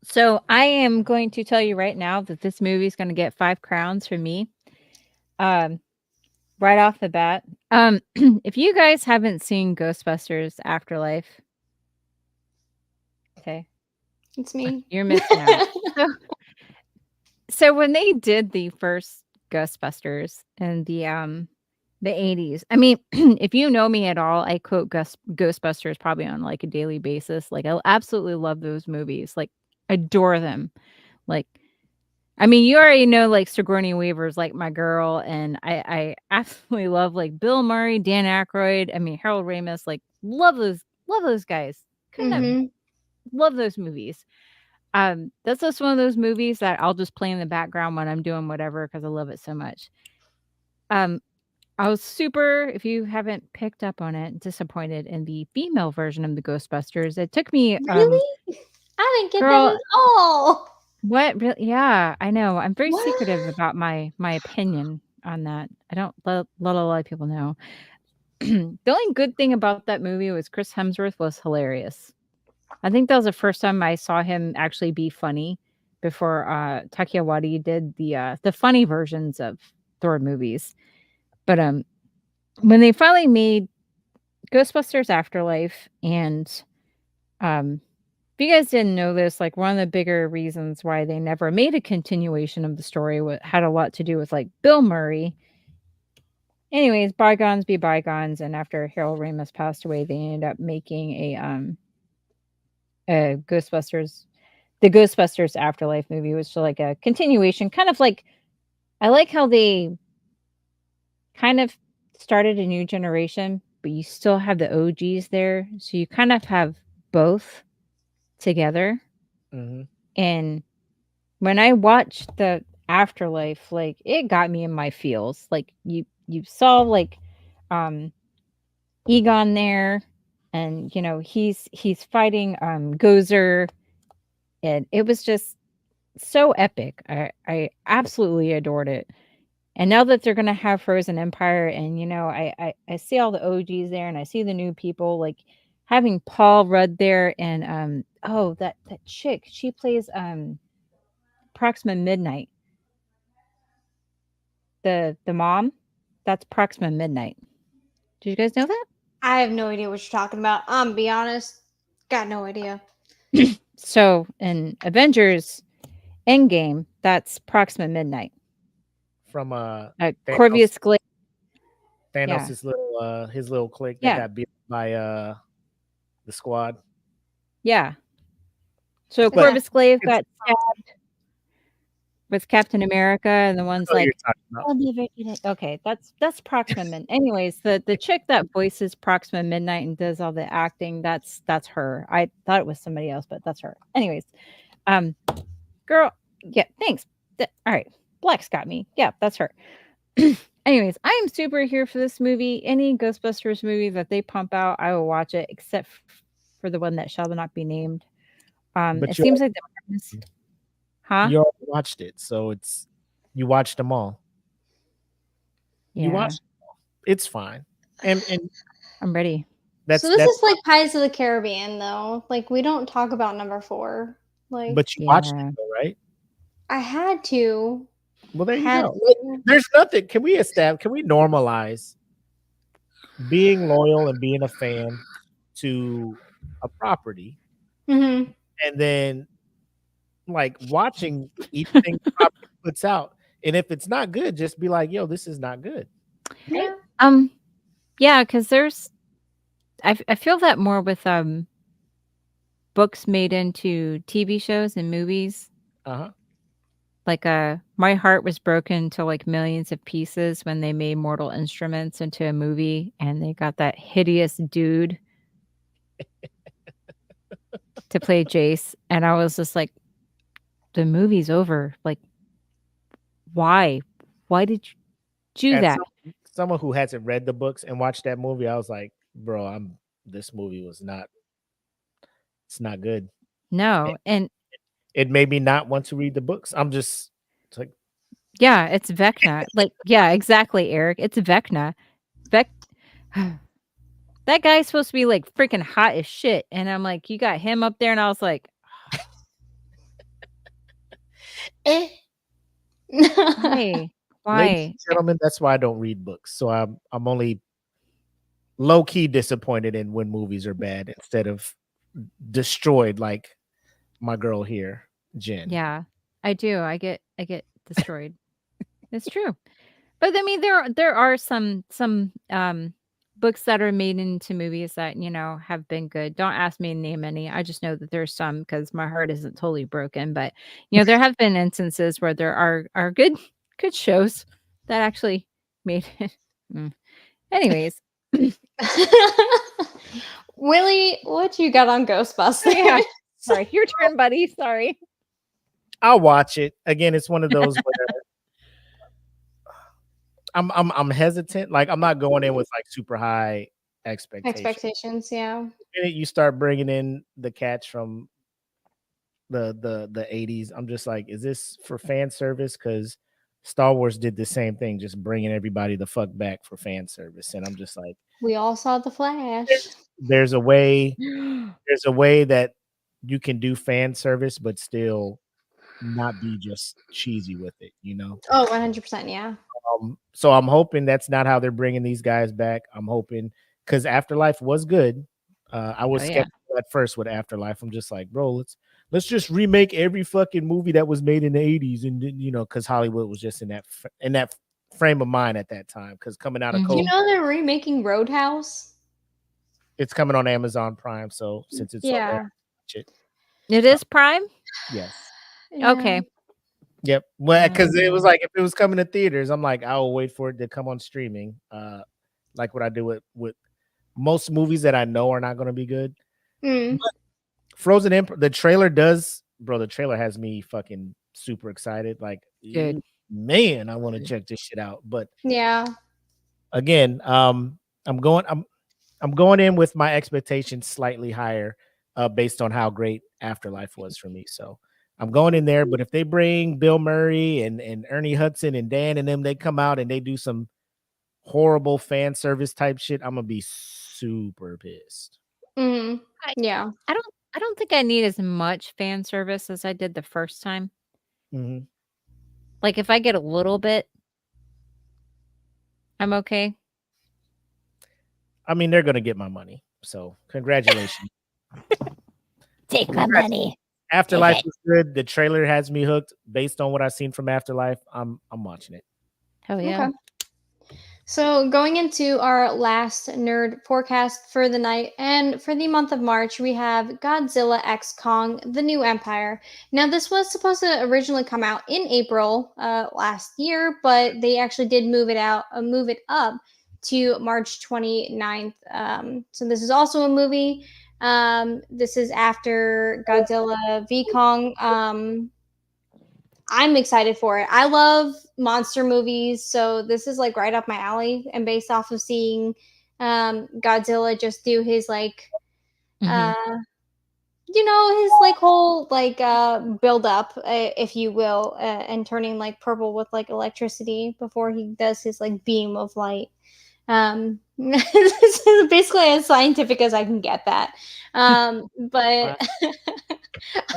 So I am going to tell you right now that this movie is going to get 5 crowns from me. right off the bat, if you guys haven't seen Ghostbusters Afterlife, okay, It's me. you're missing out. So when they did the first Ghostbusters in the 80s, I mean, if you know me at all, I quote Ghostbusters probably on like a daily basis. Like I absolutely love those movies. Like adore them. Like I mean, you already know like Sigourney Weaver's like my girl, and I absolutely love like Bill Murray, Dan Aykroyd. I mean, Harold Ramis. Like love those guys. Couldn't have Mhm. love those movies. That's just one of those movies that I'll just play in the background when I'm doing whatever because I love it so much. Um, I was super, if you haven't picked up on it, disappointed in the female version of the Ghostbusters. It took me, Really? I didn't get that girl, at all. what? Yeah, I know. I'm very secretive What? about my opinion on that. I don't let a lot of people know. The only good thing about that movie was Chris Hemsworth was hilarious. I think that was the first time I saw him actually be funny before Taika Waititi did the funny versions of Thor movies. But when they finally made Ghostbusters Afterlife, and if you guys didn't know this, like one of the bigger reasons why they never made a continuation of the story had a lot to do with like Bill Murray. Anyways, bygones be bygones, and after Harold Ramis passed away, they ended up making a Ghostbusters, the Ghostbusters Afterlife movie, was like a continuation, kind of like, I like how they kind of started a new generation, but you still have the OGs there, so you kind of have both together. Mm-hmm. And when I watched the Afterlife, like it got me in my feels. Like you saw like Egon there, and you know he's fighting Gozer, and it was just so epic. I absolutely adored it. And now that they're gonna have Frozen Empire, and you know, I see all the OGs there, and I see the new people, like having Paul Rudd there, and oh, that chick, she plays Proxima Midnight, the mom, that's Proxima Midnight. Did you guys know that? I have no idea what you're talking about. Be honest. Got no idea. So in Avengers Endgame, that's Proxima Midnight. From Corvus Glaive. Thanos' Yeah. his little clique that got beat by the squad. Yeah. So Okay. Corvus Glaive got stabbed with Captain America, and the one's like, okay, that's Proxima Midnight. Anyways, the chick that voices Proxima Midnight and does all the acting, that's her. I thought it was somebody else, but that's her. Anyways, girl, yeah, thanks. All right, Black's got me. Yeah, that's her. Anyways, I am super here for this movie. Any Ghostbusters movie that they pump out, I will watch it, except for the one that shall not be named. But it seems like the premise, huh? You already watched it, so you watched them all. Yeah. You watched them all. It's fine. And I'm ready. So this is like Pirates of the Caribbean, though. Like we don't talk about number 4. Like, but you watched it, though, right? I had to. Well, there you go. There's nothing. Can we normalize being loyal and being a fan to a property, Mm-hmm. and then like watching each thing the property puts out, and if it's not good, just be like, "Yo, this is not good." Yeah. Yeah, because there's, I feel that more with books made into TV shows and movies. Like My Heart Was Broken to like millions of pieces when they made Mortal Instruments into a movie, and they got that hideous dude to play Jace, and I was just like, the movie's over. Like, why did you do that? Someone who hasn't read the books and watched that movie, I was like, bro, this movie was not, it's not good. No, and it made me not want to read the books. It's like, yeah, it's Vecna. Like, yeah, exactly, Eric. It's Vecna. That guy's supposed to be like freaking hot as shit, and I'm like, you got him up there, and I was like, why? ladies Why? and gentlemen, that's why I don't read books. So I'm only low key disappointed in when movies are bad instead of destroyed like my girl here, Jen. Yeah, I do. I get destroyed. It's true. But I mean, there are some books that are made into movies that, have been good. Don't ask me to name any. I just know that there's some because my heart isn't totally broken. But there have been instances where there are good shows that actually made it. Mm. Anyways, Willie, what you got on Ghostbusters? yeah. Sorry, your turn, buddy. Sorry. I'll watch it. Again, it's one of those where I'm hesitant. Like I'm not going in with like super high expectations. Yeah. The minute you start bringing in the cats from the 80s, I'm just like, is this for fan service? Because Star Wars did the same thing, just bringing everybody the fuck back for fan service, and I'm just like, We all saw the Flash. there's a way that you can do fan service, but still not be just cheesy with it, Oh, 100%. Yeah. So I'm hoping that's not how they're bringing these guys back. I'm hoping because Afterlife was good. I was Oh, yeah. skeptical at first with Afterlife. I'm just like, bro, let's just remake every fucking movie that was made in the 80s, and because Hollywood was just in that frame of mind at that time. Because coming out of Mhm. COVID, You know they're remaking Roadhouse? it's coming on Amazon Prime. So since it's on there, Yeah. watch it. It is Prime? Yes. Okay. Yep. Well, because it was like if it was coming to theaters, I'm like, I will wait for it to come on streaming. Like what I do with most movies that I know are not going to be good. Mm. Frozen Empire, the trailer has me fucking super excited. Like, Good. man, I want to check this shit out. But Yeah. again, I'm going in with my expectations slightly higher, based on how great Afterlife was for me. So I'm going in there. But if they bring Bill Murray and Ernie Hudson and Dan and them, they come out and they do some horrible fan service type shit, I'm gonna be super pissed. Mm. I Yeah. I don't think I need as much fan service as I did the first time. Mhm. Like, if I get a little bit, I'm okay. I mean, they're gonna get my money. So congratulations. Take my money. Afterlife Take it. was good. The trailer has me hooked based on what I've seen from Afterlife. I'm watching it. Hell yeah. Okay. So, going into our last nerd forecast for the night and for the month of March, we have Godzilla X Kong: The New Empire. Now, this was supposed to originally come out in April last year, but they actually did move it up to March 29th. So, this is also a movie. This is after Godzilla v Kong. I'm excited for it. I love monster movies, so this is like right up my alley. And based off of seeing Godzilla just do his like, Mhm. his like whole like build up, if you will, and turning like purple with like electricity before he does his like beam of light. This is basically as scientific as I can get that. But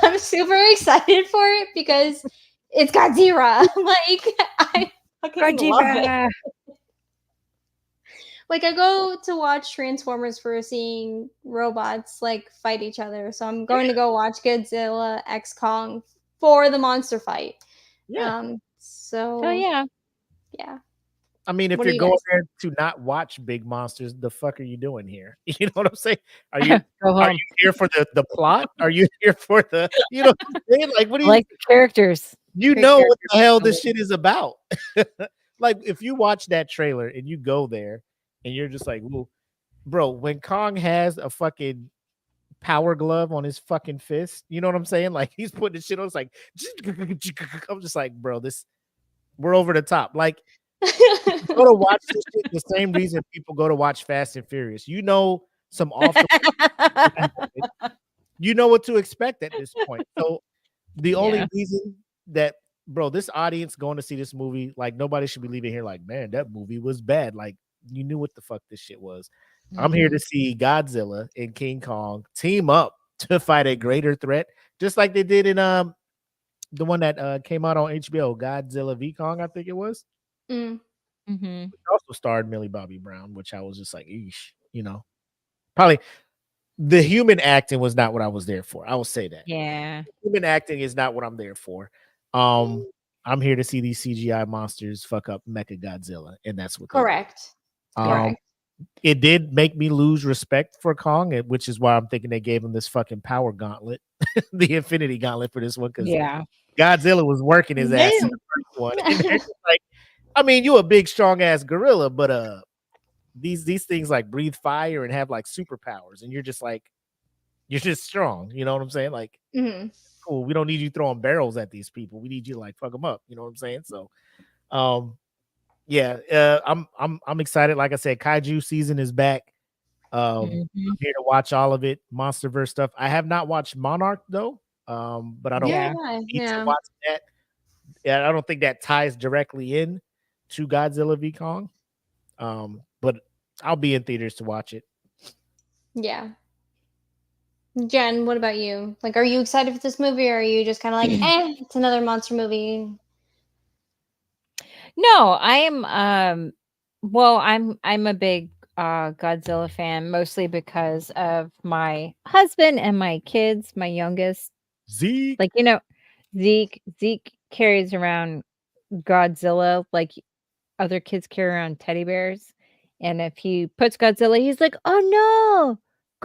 I'm super excited for it because it's Godzilla. Like I fucking love it. Like I go to watch Transformers for seeing robots like fight each other. So I'm going to go watch Godzilla X Kong for the monster fight. Yeah. So Hell yeah. yeah. I mean, if What do you're you going guys there to not watch big monsters, the fuck are you doing here? You know what I'm saying? Are you Go are home. you here for the plot? Are you here for the what I'm saying? Like what I do you like the characters. you Great know what characters. the hell this shit is about? Like if you watch that trailer and you go there and you're just like, well, bro, when Kong has a fucking power glove on his fucking fist, you know what I'm saying? Like he's putting this shit on, it's like I'm just like, bro, we're over the top. Like go to watch this shit the same reason people go to watch Fast and Furious. You know some off you know what to expect at this point. So the only Yeah. reason that bro, this audience going to see this movie, like nobody should be leaving here like, man, that movie was bad. Like you knew what the fuck this shit was. I'm here to Mhm. see Godzilla and King Kong team up to fight a greater threat, just like they did in the one that came out on HBO, Godzilla v Kong, I think it was. Mm-hmm. Which also starred Millie Bobby Brown, which I was just like, eesh, probably the human acting was not what I was there for. I will say that. Yeah. Human acting is not what I'm there for. I'm here to see these CGI monsters fuck up Mecha Godzilla, and that's what they did. Correct. Correct. It did make me lose respect for Kong, which is why I'm thinking they gave him this fucking power gauntlet, the Infinity Gauntlet for this one, because Godzilla was working his ass in the first one. And they're just like, I mean, you a big, strong ass gorilla, but these things like breathe fire and have like superpowers, and you're just strong. You know what I'm saying? Like, cool. We don't need you throwing barrels at these people. We need you to like fuck them up. You know what I'm saying? So, yeah, I'm excited. Like I said, Kaiju season is back. I'm here to watch all of it. Monsterverse stuff. I have not watched Monarch though. But I don't need to watch that. Yeah, I don't think that ties directly in to Godzilla v Kong. But I'll be in theaters to watch it. Yeah. Jen, what about you? Like, are you excited for this movie, or are you just kind of like, it's another monster movie? No, I am. Well, I'm a big Godzilla fan, mostly because of my husband and my kids. My youngest, Zeke, like Zeke carries around Godzilla like other kids carry around teddy bears, and if he puts Godzilla, he's like, "Oh no,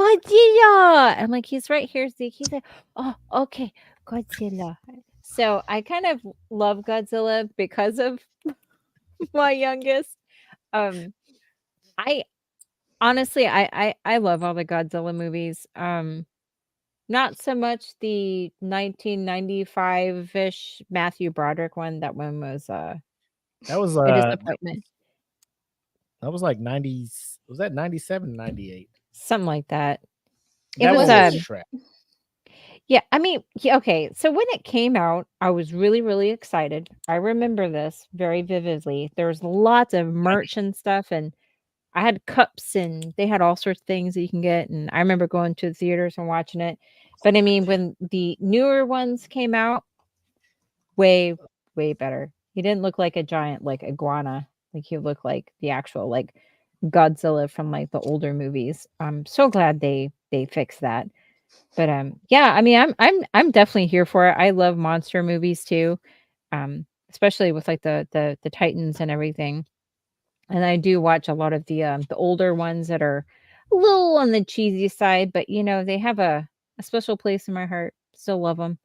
Godzilla!" I'm like, "He's right here, Zeke." He's like, "Oh, okay, Godzilla." So I kind of love Godzilla because of my youngest. I honestly, I love all the Godzilla movies. Not so much the 1995-ish Matthew Broderick one. That one was that was a disappointment. That was like 90. Was that 97, 98? Something like that. It was trash. Yeah, I mean, okay. So when it came out, I was really, really excited. I remember this very vividly. There was lots of merch and stuff, and I had cups, and they had all sorts of things that you can get. And I remember going to the theaters and watching it. But I mean, when the newer ones came out, way, way better. He didn't look like a giant like iguana. Like he looked like the actual like Godzilla from like the older movies. I'm so glad they fixed that. But yeah, I mean, I'm definitely here for it. I love monster movies too, especially with like the Titans and everything. And I do watch a lot of the older ones that are a little on the cheesy side, but they have a special place in my heart. Still love them.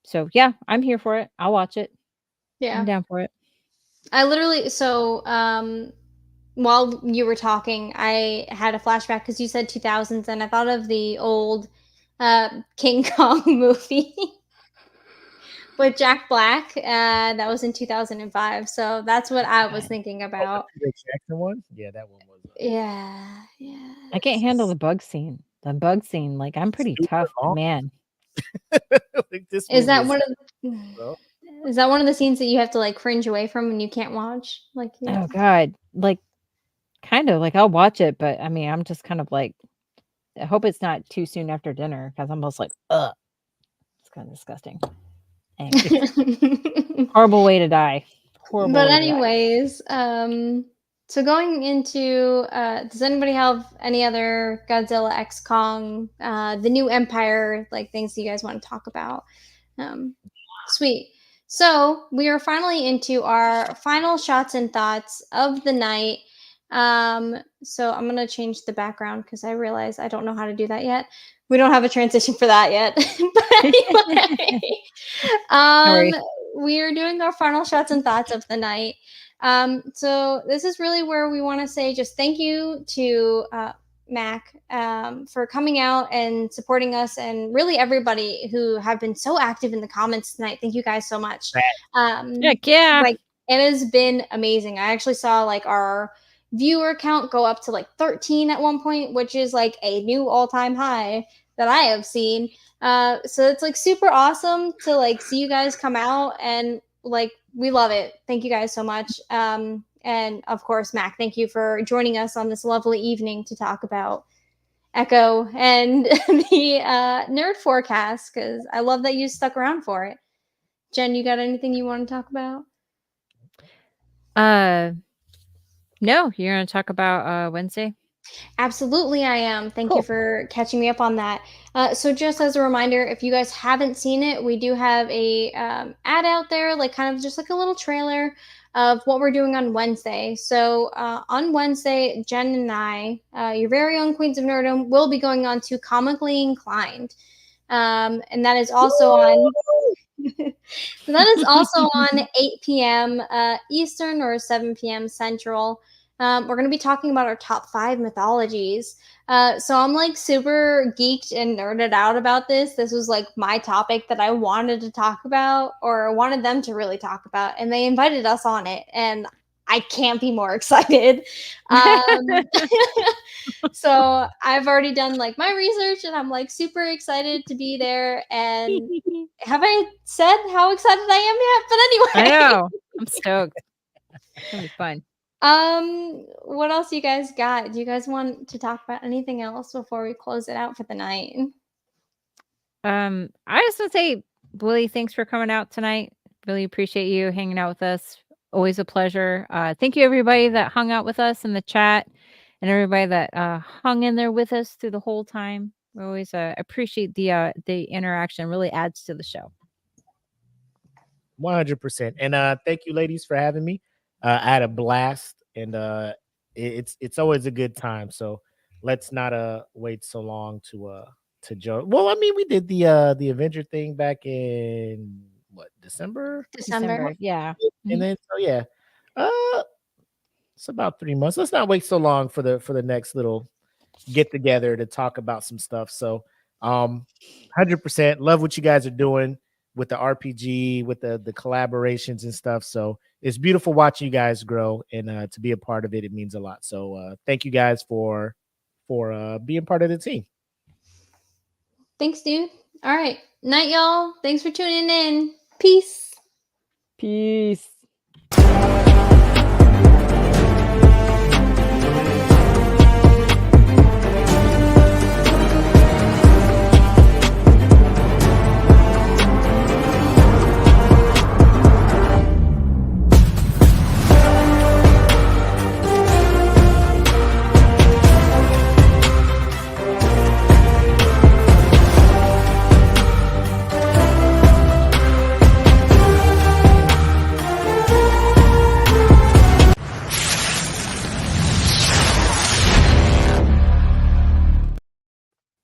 So yeah, I'm here for it. I'll watch it. Yeah, I'm down for it. I literally while you were talking, I had a flashback because you said 2000s, and I thought of the old King Kong movie with Jack Black. That was in 2005. So that's what I was thinking about. The Jackson one? Yeah, that one was. Yeah. I can't handle the bug scene. The bug scene, like I'm pretty tough, man. Like, is that one of the scenes that you have to like cringe away from and you can't watch? Like, oh god, like kind of like I'll watch it, but I mean, I'm just kind of like, I hope it's not too soon after dinner because I'm almost like, ugh, it's kind of disgusting. Anyway. Horrible way to die. Horrible. But anyways, so going into, does anybody have any other Godzilla X Kong, the new Empire, like things that you guys want to talk about? Sweet. So we are finally into our final shots and thoughts of the night. So I'm gonna change the background because I realize I don't know how to do that yet. We don't have a transition for that yet. But anyway, we are doing our final shots and thoughts of the night. So this is really where we want to say just thank you to Mac for coming out and supporting us, and really everybody who have been so active in the comments tonight. Thank you guys so much. Heck yeah. Like, it has been amazing. I actually saw like our viewer count go up to like 13 at one point, which is like a new all-time high that I have seen. So it's like super awesome to like see you guys come out, and like we love it. Thank you guys so much. And of course, Mac, thank you for joining us on this lovely evening to talk about Echo and the nerd forecast, because I love that you stuck around for it. Jen, you got anything you want to talk about? No, you're going to talk about Wednesday? Absolutely, I am. Thank Cool. you for catching me up on that. So, just as a reminder, if you guys haven't seen it, we do have a ad out there, like kind of just like a little trailer of what we're doing on Wednesday. So, on Wednesday, Jen and I, your very own Queens of Nerdom, will be going on to Comically Inclined, and that is also on. That is also on 8 p.m. Eastern or 7 p.m. Central. We're going to be talking about our top 5 mythologies. So I'm like super geeked and nerded out about this. This was like my topic that I wanted to talk about, or wanted them to really talk about, and they invited us on it. And I can't be more excited. So I've already done like my research, and I'm like super excited to be there. And have I said how excited I am yet? But I anyway. know. I'm stoked. It's going to be fun. What else you guys got? Do you guys want to talk about anything else before we close it out for the night? I just want to say, Willie, thanks for coming out tonight. Really appreciate you hanging out with us. Always a pleasure. Thank you, everybody that hung out with us in the chat, and everybody that hung in there with us through the whole time. We always appreciate the interaction. Really adds to the show. 100%. And thank you, ladies, for having me. I had a blast, and it's always a good time. So let's not wait so long to join. Well, I mean, we did the Avenger thing back in what, December? December. Yeah. And then so yeah. It's about 3 months. Let's not wait so long for the next little get together to talk about some stuff. So 100% love what you guys are doing with the RPG, with the collaborations and stuff. So it's beautiful watching you guys grow, and to be a part of it, it means a lot. So thank you guys for being part of the team. Thanks, dude. All right. Night, y'all. Thanks for tuning in. Peace. Peace.